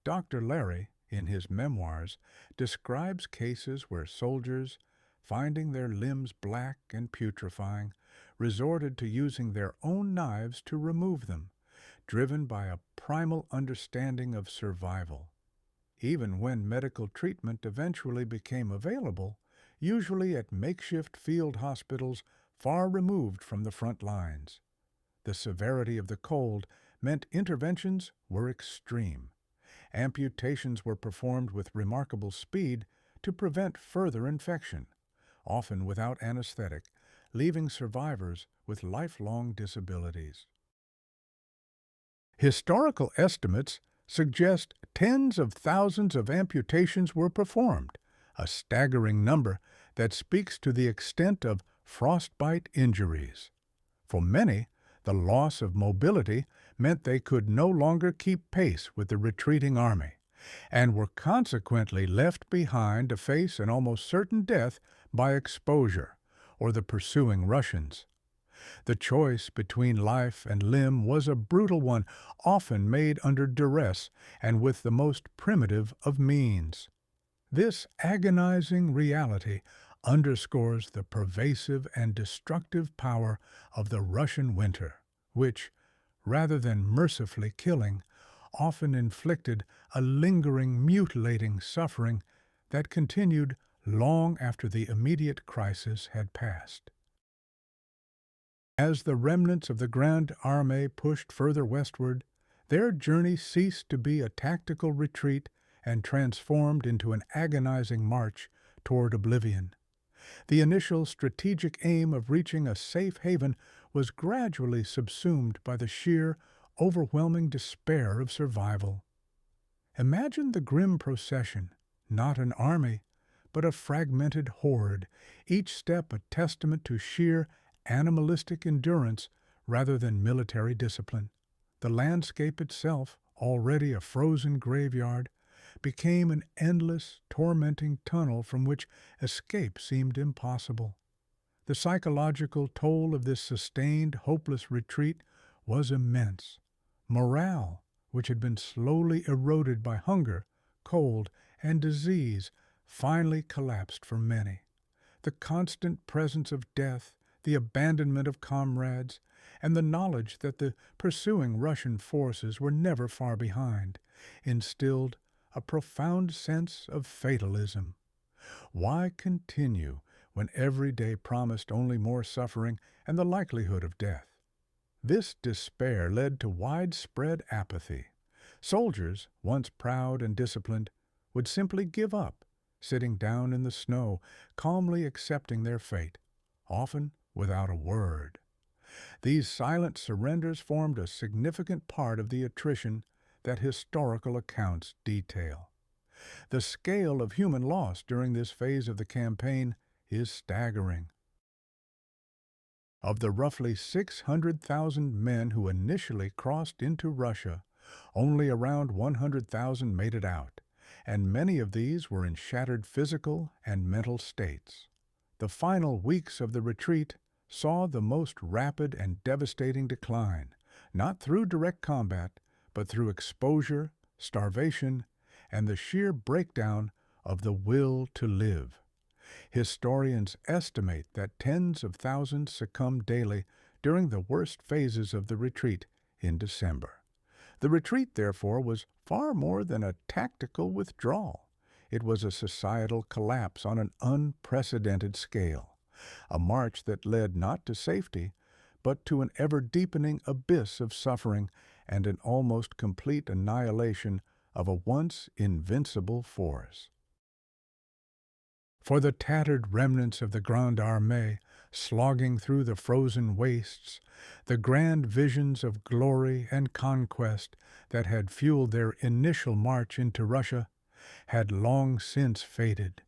Dr. Larry, in his memoirs, describes cases where soldiers, finding their limbs black and putrefying, resorted to using their own knives to remove them, driven by a primal understanding of survival. Even when medical treatment eventually became available, usually at makeshift field hospitals far removed from the front lines. The severity of the cold meant interventions were extreme. Amputations were performed with remarkable speed to prevent further infection, often without anesthetic, leaving survivors with lifelong disabilities. Historical estimates suggest tens of thousands of amputations were performed, a staggering number that speaks to the extent of frostbite injuries. For many, the loss of mobility meant they could no longer keep pace with the retreating army, and were consequently left behind to face an almost certain death by exposure or the pursuing Russians. The choice between life and limb was a brutal one, often made under duress and with the most primitive of means. This agonizing reality underscores the pervasive and destructive power of the Russian winter, which, rather than mercifully killing, often inflicted a lingering, mutilating suffering that continued long after the immediate crisis had passed. As the remnants of the Grande Armée pushed further westward, their journey ceased to be a tactical retreat and transformed into an agonizing march toward oblivion. The initial strategic aim of reaching a safe haven was gradually subsumed by the sheer, overwhelming despair of survival. Imagine the grim procession, not an army, but a fragmented horde, each step a testament to sheer animalistic endurance rather than military discipline. The landscape itself, already a frozen graveyard, became an endless, tormenting tunnel from which escape seemed impossible. The psychological toll of this sustained, hopeless retreat was immense. Morale, which had been slowly eroded by hunger, cold, and disease, finally collapsed for many. The constant presence of death, the abandonment of comrades, and the knowledge that the pursuing Russian forces were never far behind, instilled a profound sense of fatalism. Why continue when every day promised only more suffering and the likelihood of death? This despair led to widespread apathy. Soldiers, once proud and disciplined, would simply give up, sitting down in the snow, calmly accepting their fate, often without a word. These silent surrenders formed a significant part of the attrition that historical accounts detail. The scale of human loss during this phase of the campaign is staggering. Of the roughly 600,000 men who initially crossed into Russia, only around 100,000 made it out, and many of these were in shattered physical and mental states. The final weeks of the retreat saw the most rapid and devastating decline, not through direct combat, but through exposure, starvation, and the sheer breakdown of the will to live. Historians estimate that tens of thousands succumbed daily during the worst phases of the retreat in December. The retreat, therefore, was far more than a tactical withdrawal. It was a societal collapse on an unprecedented scale, a march that led not to safety, but to an ever-deepening abyss of suffering and an almost complete annihilation of a once invincible force. For the tattered remnants of the Grande Armée, slogging through the frozen wastes, the grand visions of glory and conquest that had fueled their initial march into Russia had long since faded.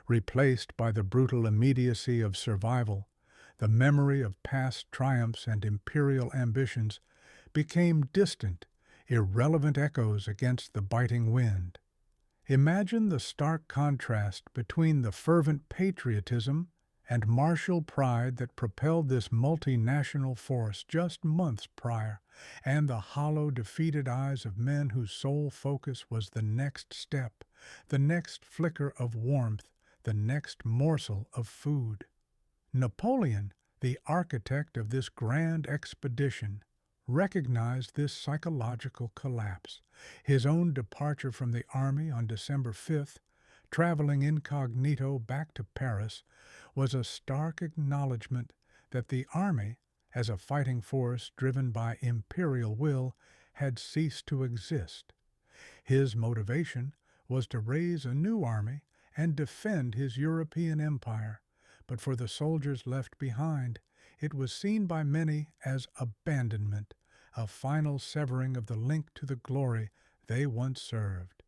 Replaced by the brutal immediacy of survival, the memory of past triumphs and imperial ambitions became distant, irrelevant echoes against the biting wind. Imagine the stark contrast between the fervent patriotism and martial pride that propelled this multinational force just months prior, and the hollow, defeated eyes of men whose sole focus was the next step, the next flicker of warmth, the next morsel of food. Napoleon, the architect of this grand expedition, recognized this psychological collapse. His own departure from the army on December 5th, traveling incognito back to Paris, was a stark acknowledgment that the army, as a fighting force driven by imperial will, had ceased to exist. His motivation was to raise a new army and defend his European empire, but for the soldiers left behind, it was seen by many as abandonment, a final severing of the link to the glory they once served.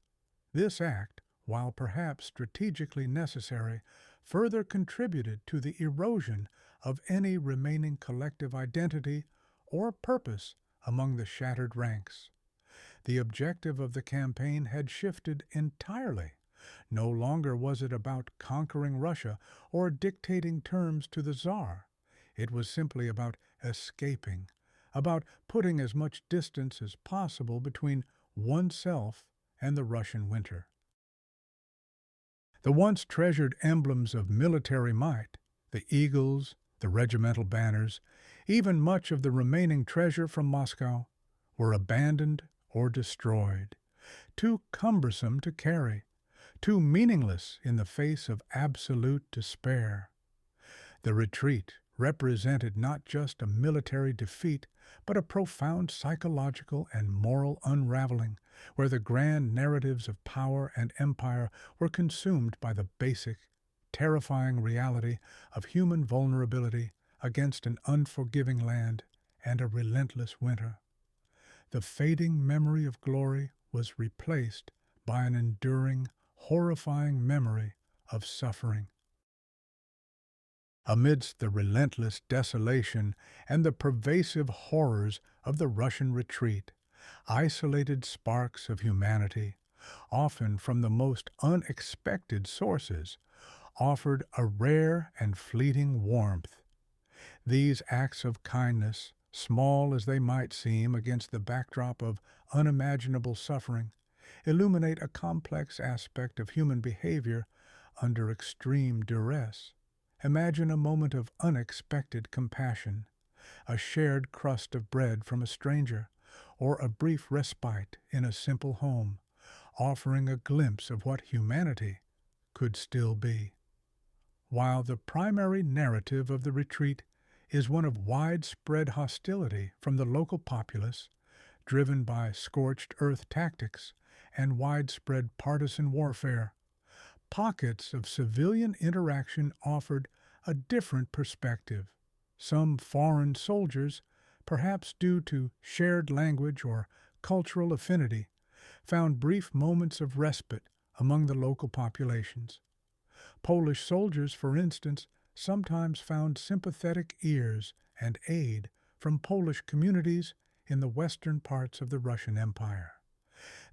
This act, while perhaps strategically necessary, further contributed to the erosion of any remaining collective identity or purpose among the shattered ranks. The objective of the campaign had shifted entirely. No longer was it about conquering Russia or dictating terms to the Tsar. It was simply about escaping, about putting as much distance as possible between oneself and the Russian winter. The once treasured emblems of military might, the eagles, the regimental banners, even much of the remaining treasure from Moscow, were abandoned or destroyed, too cumbersome to carry, too meaningless in the face of absolute despair. The retreat represented not just a military defeat, but a profound psychological and moral unraveling, where the grand narratives of power and empire were consumed by the basic, terrifying reality of human vulnerability against an unforgiving land and a relentless winter. The fading memory of glory was replaced by an enduring, horrifying memory of suffering. Amidst the relentless desolation and the pervasive horrors of the Russian retreat, isolated sparks of humanity, often from the most unexpected sources, offered a rare and fleeting warmth. These acts of kindness, small as they might seem against the backdrop of unimaginable suffering, illuminate a complex aspect of human behavior under extreme duress. Imagine a moment of unexpected compassion, a shared crust of bread from a stranger, or a brief respite in a simple home, offering a glimpse of what humanity could still be. While the primary narrative of the retreat is one of widespread hostility from the local populace, driven by scorched earth tactics and widespread partisan warfare, pockets of civilian interaction offered a different perspective. Some foreign soldiers, perhaps due to shared language or cultural affinity, found brief moments of respite among the local populations. Polish soldiers, for instance, sometimes found sympathetic ears and aid from Polish communities in the western parts of the Russian Empire.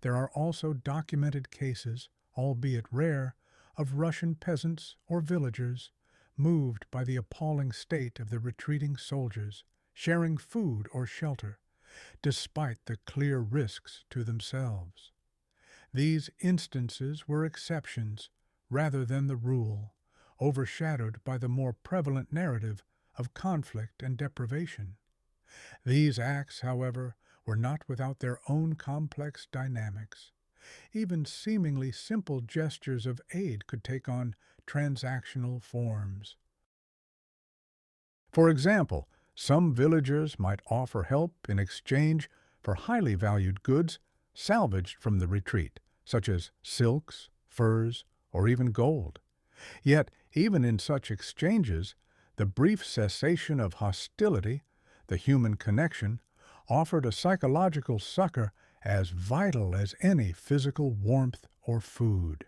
There are also documented cases, albeit rare, of Russian peasants or villagers moved by the appalling state of the retreating soldiers, sharing food or shelter, despite the clear risks to themselves. These instances were exceptions rather than the rule, overshadowed by the more prevalent narrative of conflict and deprivation. These acts, however, were not without their own complex dynamics. Even seemingly simple gestures of aid could take on transactional forms. For example, some villagers might offer help in exchange for highly valued goods salvaged from the retreat, such as silks, furs, or even gold. Yet, even in such exchanges, the brief cessation of hostility, the human connection, offered a psychological succor as vital as any physical warmth or food.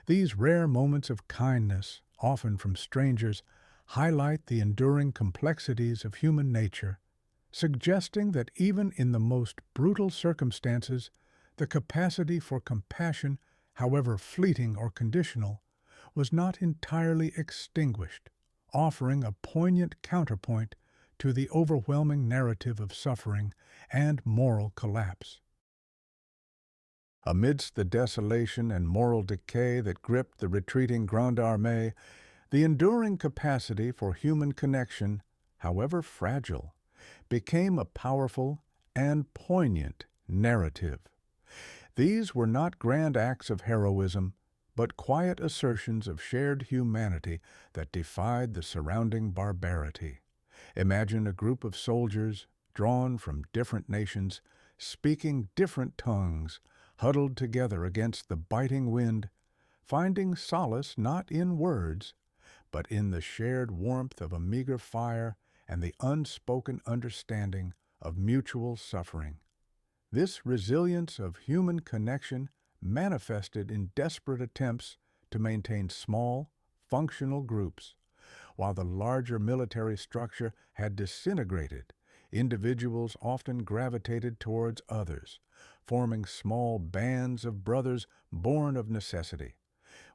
These rare moments of kindness, often from strangers, highlight the enduring complexities of human nature, suggesting that even in the most brutal circumstances, the capacity for compassion, however fleeting or conditional, was not entirely extinguished, offering a poignant counterpoint to the overwhelming narrative of suffering and moral collapse. Amidst the desolation and moral decay that gripped the retreating Grande Armée, the enduring capacity for human connection, however fragile, became a powerful and poignant narrative. These were not grand acts of heroism, but quiet assertions of shared humanity that defied the surrounding barbarity. Imagine a group of soldiers drawn from different nations, speaking different tongues, huddled together against the biting wind, finding solace not in words, but in the shared warmth of a meager fire and the unspoken understanding of mutual suffering. This resilience of human connection manifested in desperate attempts to maintain small, functional groups. While the larger military structure had disintegrated, individuals often gravitated towards others, forming small bands of brothers born of necessity.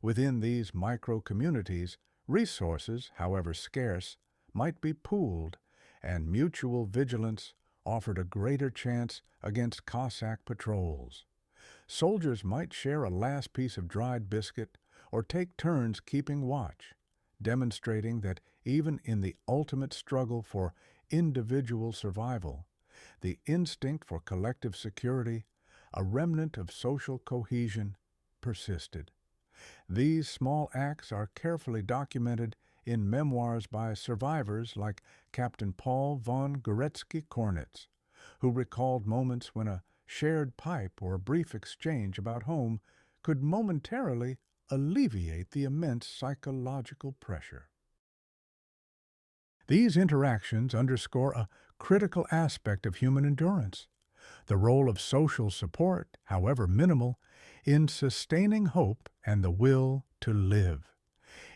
Within these micro-communities, resources, however scarce, might be pooled, and mutual vigilance offered a greater chance against Cossack patrols. Soldiers might share a last piece of dried biscuit or take turns keeping watch, demonstrating that even in the ultimate struggle for individual survival, the instinct for collective security, a remnant of social cohesion, persisted. These small acts are carefully documented in memoirs by survivors like Captain Paul von Goretzky-Kornitz, who recalled moments when a shared pipe or a brief exchange about home could momentarily alleviate the immense psychological pressure. These interactions underscore a critical aspect of human endurance, the role of social support, however minimal, in sustaining hope and the will to live.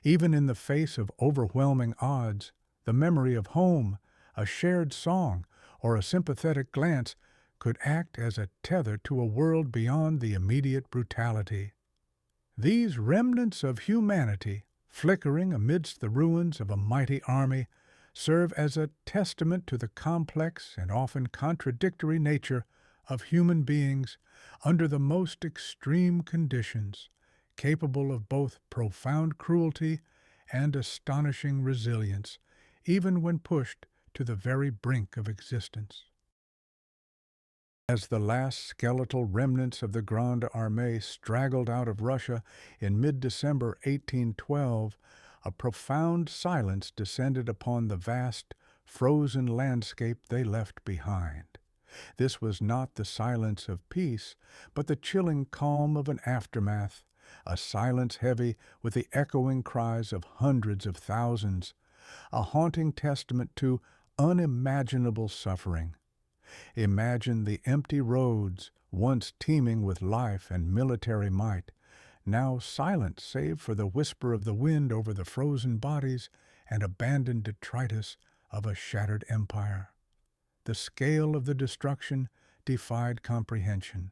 Even in the face of overwhelming odds, the memory of home, a shared song, or a sympathetic glance could act as a tether to a world beyond the immediate brutality. These remnants of humanity, flickering amidst the ruins of a mighty army, serve as a testament to the complex and often contradictory nature of human beings under the most extreme conditions, capable of both profound cruelty and astonishing resilience, even when pushed to the very brink of existence. As the last skeletal remnants of the Grande Armée straggled out of Russia in mid-December 1812, a profound silence descended upon the vast, frozen landscape they left behind. This was not the silence of peace, but the chilling calm of an aftermath, a silence heavy with the echoing cries of hundreds of thousands, a haunting testament to unimaginable suffering. Imagine the empty roads, once teeming with life and military might, now silent save for the whisper of the wind over the frozen bodies and abandoned detritus of a shattered empire. The scale of the destruction defied comprehension.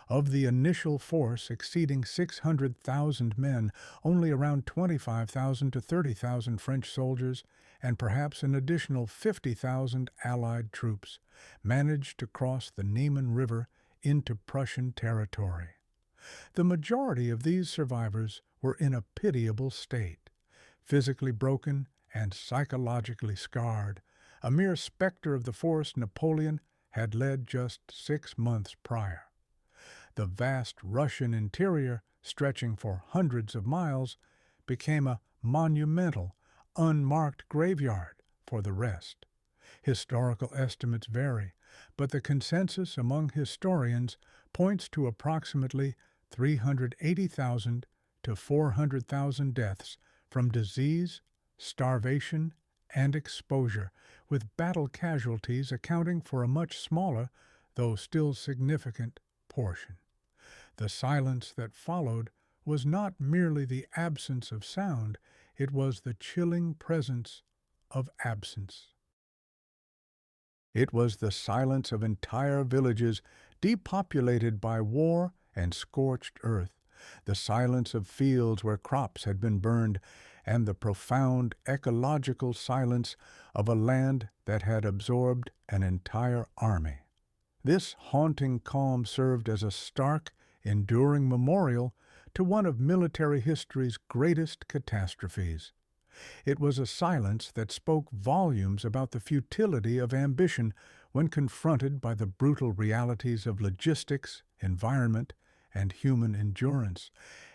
Of the initial force exceeding 600,000 men, only around 25,000 to 30,000 French soldiers and perhaps an additional 50,000 Allied troops managed to cross the Niemen River into Prussian territory. The majority of these survivors were in a pitiable state, physically broken and psychologically scarred, a mere specter of the force Napoleon had led just 6 months prior. The vast Russian interior, stretching for hundreds of miles, became a monumental, unmarked graveyard for the rest. Historical estimates vary, but the consensus among historians points to approximately 380,000 to 400,000 deaths from disease, starvation, and exposure, with battle casualties accounting for a much smaller, though still significant, portion. The silence that followed was not merely the absence of sound, it was the chilling presence of absence. It was the silence of entire villages depopulated by war and scorched earth, the silence of fields where crops had been burned, and the profound ecological silence of a land that had absorbed an entire army. This haunting calm served as a stark, enduring memorial to one of military history's greatest catastrophes. It was a silence that spoke volumes about the futility of ambition when confronted by the brutal realities of logistics, environment, and human endurance,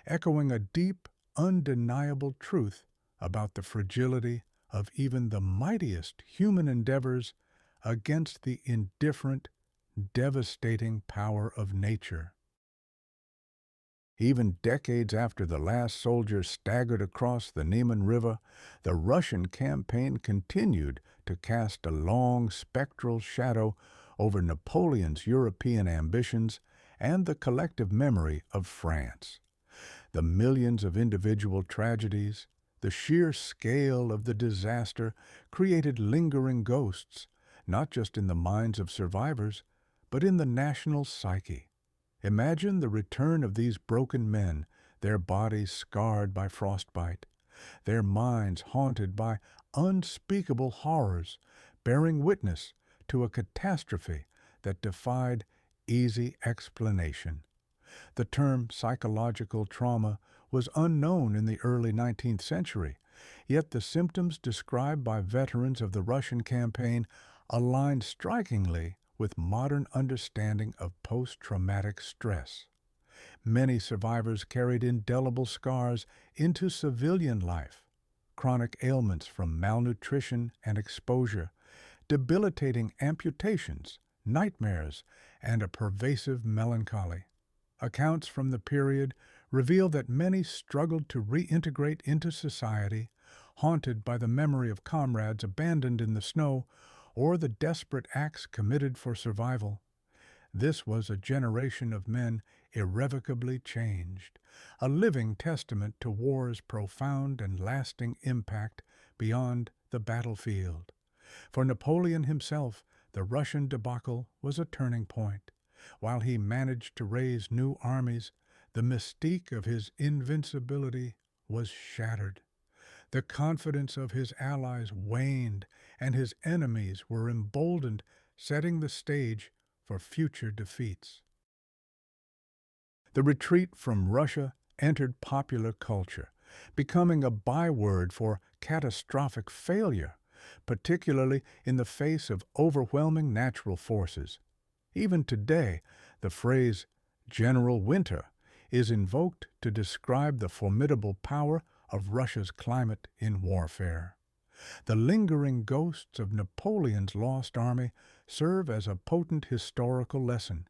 echoing a deep, undeniable truth about the fragility of even the mightiest human endeavors against the indifferent, devastating power of nature. Even decades after the last soldier staggered across the Niemen River, the Russian campaign continued to cast a long spectral shadow over Napoleon's European ambitions and the collective memory of France. The millions of individual tragedies, the sheer scale of the disaster created lingering ghosts, not just in the minds of survivors, but in the national psyche. Imagine the return of these broken men, their bodies scarred by frostbite, their minds haunted by unspeakable horrors, bearing witness to a catastrophe that defied easy explanation. The term psychological trauma was unknown in the early 19th century, yet the symptoms described by veterans of the Russian campaign aligned strikingly with modern understanding of post-traumatic stress. Many survivors carried indelible scars into civilian life, chronic ailments from malnutrition and exposure, debilitating amputations, nightmares, and a pervasive melancholy. Accounts from the period reveal that many struggled to reintegrate into society, haunted by the memory of comrades abandoned in the snow or the desperate acts committed for survival. This was a generation of men irrevocably changed, a living testament to war's profound and lasting impact beyond the battlefield. For Napoleon himself, the Russian debacle was a turning point. While he managed to raise new armies, the mystique of his invincibility was shattered. The confidence of his allies waned, and his enemies were emboldened, setting the stage for future defeats. The retreat from Russia entered popular culture, becoming a byword for catastrophic failure, particularly in the face of overwhelming natural forces. Even today, the phrase General Winter is invoked to describe the formidable power of Russia's climate in warfare. The lingering ghosts of Napoleon's lost army serve as a potent historical lesson,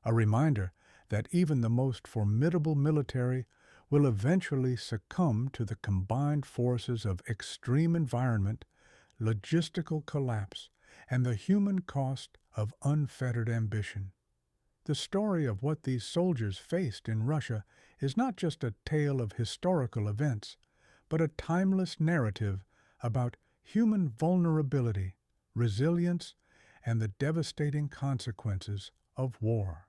a reminder that even the most formidable military will eventually succumb to the combined forces of extreme environment, logistical collapse, and the human cost of unfettered ambition. The story of what these soldiers faced in Russia is not just a tale of historical events, but a timeless narrative about human vulnerability, resilience, and the devastating consequences of war.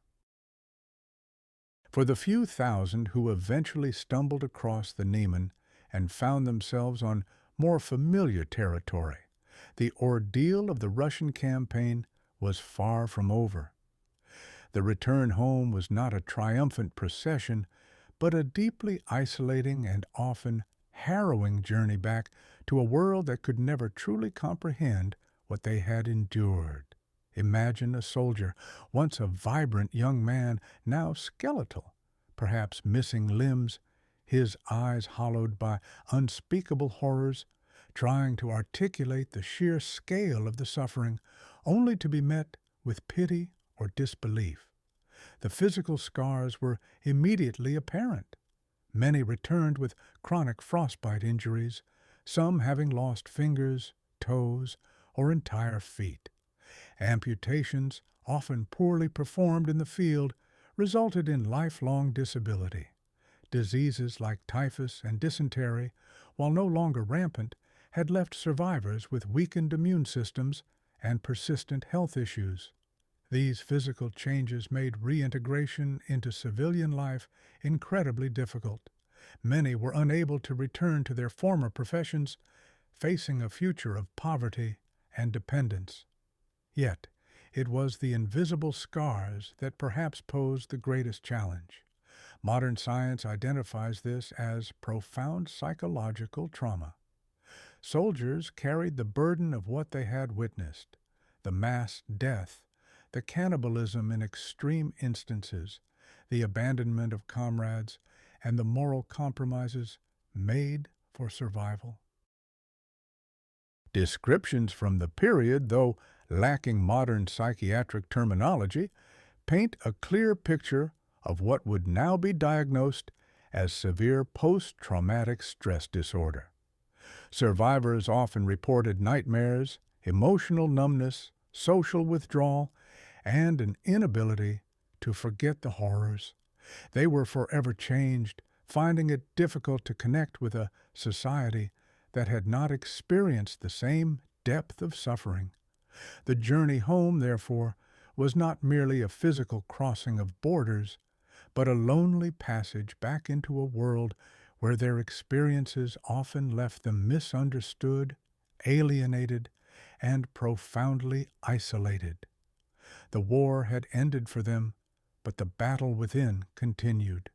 For the few thousand who eventually stumbled across the Niemen and found themselves on more familiar territory, the ordeal of the Russian campaign was far from over. The return home was not a triumphant procession, but a deeply isolating and often harrowing journey back to a world that could never truly comprehend what they had endured. Imagine a soldier, once a vibrant young man, now skeletal, perhaps missing limbs, his eyes hollowed by unspeakable horrors, trying to articulate the sheer scale of the suffering, only to be met with pity or disbelief. The physical scars were immediately apparent. Many returned with chronic frostbite injuries, some having lost fingers, toes, or entire feet. Amputations, often poorly performed in the field, resulted in lifelong disability. Diseases like typhus and dysentery, while no longer rampant, had left survivors with weakened immune systems and persistent health issues. These physical changes made reintegration into civilian life incredibly difficult. Many were unable to return to their former professions, facing a future of poverty and dependence. Yet, it was the invisible scars that perhaps posed the greatest challenge. Modern science identifies this as profound psychological trauma. Soldiers carried the burden of what they had witnessed: the mass death, the cannibalism in extreme instances, the abandonment of comrades, and the moral compromises made for survival. Descriptions from the period, though lacking modern psychiatric terminology, paint a clear picture of what would now be diagnosed as severe post-traumatic stress disorder. Survivors often reported nightmares, emotional numbness, social withdrawal, and an inability to forget the horrors. They were forever changed, finding it difficult to connect with a society that had not experienced the same depth of suffering. The journey home, therefore, was not merely a physical crossing of borders, but a lonely passage back into a world where their experiences often left them misunderstood, alienated, and profoundly isolated. The war had ended for them, but the battle within continued.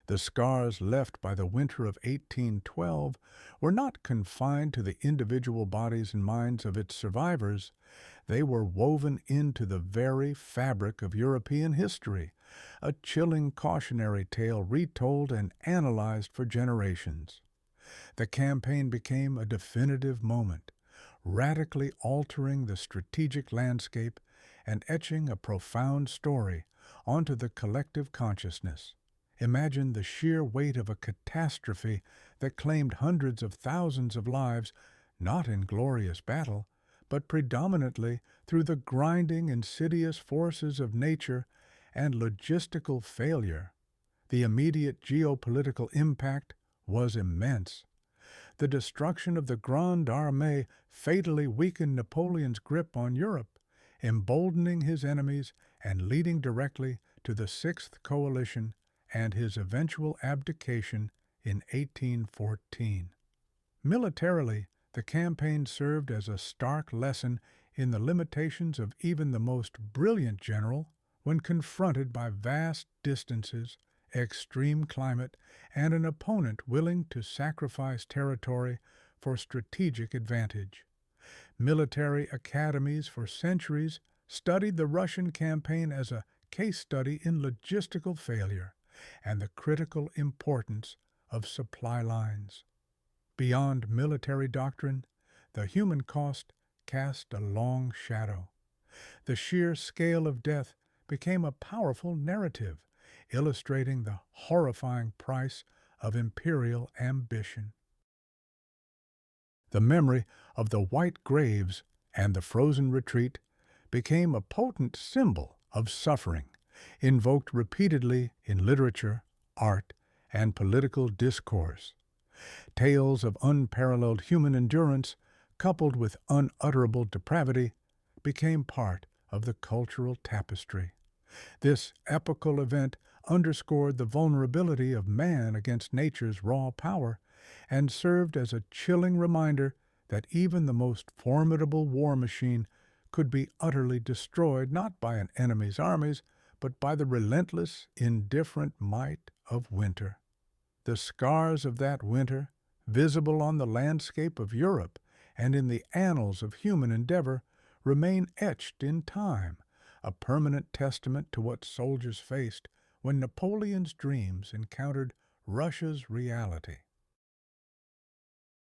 The scars left by the winter of 1812 were not confined to the individual bodies and minds of its survivors. They were woven into the very fabric of European history, a chilling cautionary tale retold and analyzed for generations. The campaign became a definitive moment, radically altering the strategic landscape and etching a profound story onto the collective consciousness. Imagine the sheer weight of a catastrophe that claimed hundreds of thousands of lives, not in glorious battle, but predominantly through the grinding, insidious forces of nature and logistical failure. The immediate geopolitical impact was immense. The destruction of the Grande Armée fatally weakened Napoleon's grip on Europe, emboldening his enemies and leading directly to the Sixth Coalition and his eventual abdication in 1814. Militarily, the campaign served as a stark lesson in the limitations of even the most brilliant general when confronted by vast distances, extreme climate, and an opponent willing to sacrifice territory for strategic advantage. Military academies for centuries studied the Russian campaign as a case study in logistical failure and the critical importance of supply lines. Beyond military doctrine, the human cost cast a long shadow. The sheer scale of death became a powerful narrative, illustrating the horrifying price of imperial ambition. The memory of the white graves and the frozen retreat became a potent symbol of suffering, invoked repeatedly in literature, art, and political discourse. Tales of unparalleled human endurance, coupled with unutterable depravity, became part of the cultural tapestry. This epical event underscored the vulnerability of man against nature's raw power and served as a chilling reminder that even the most formidable war machine could be utterly destroyed not by an enemy's armies, but by the relentless, indifferent might of winter. The scars of that winter, visible on the landscape of Europe and in the annals of human endeavor, remain etched in time, a permanent testament to what soldiers faced when Napoleon's dreams encountered Russia's reality.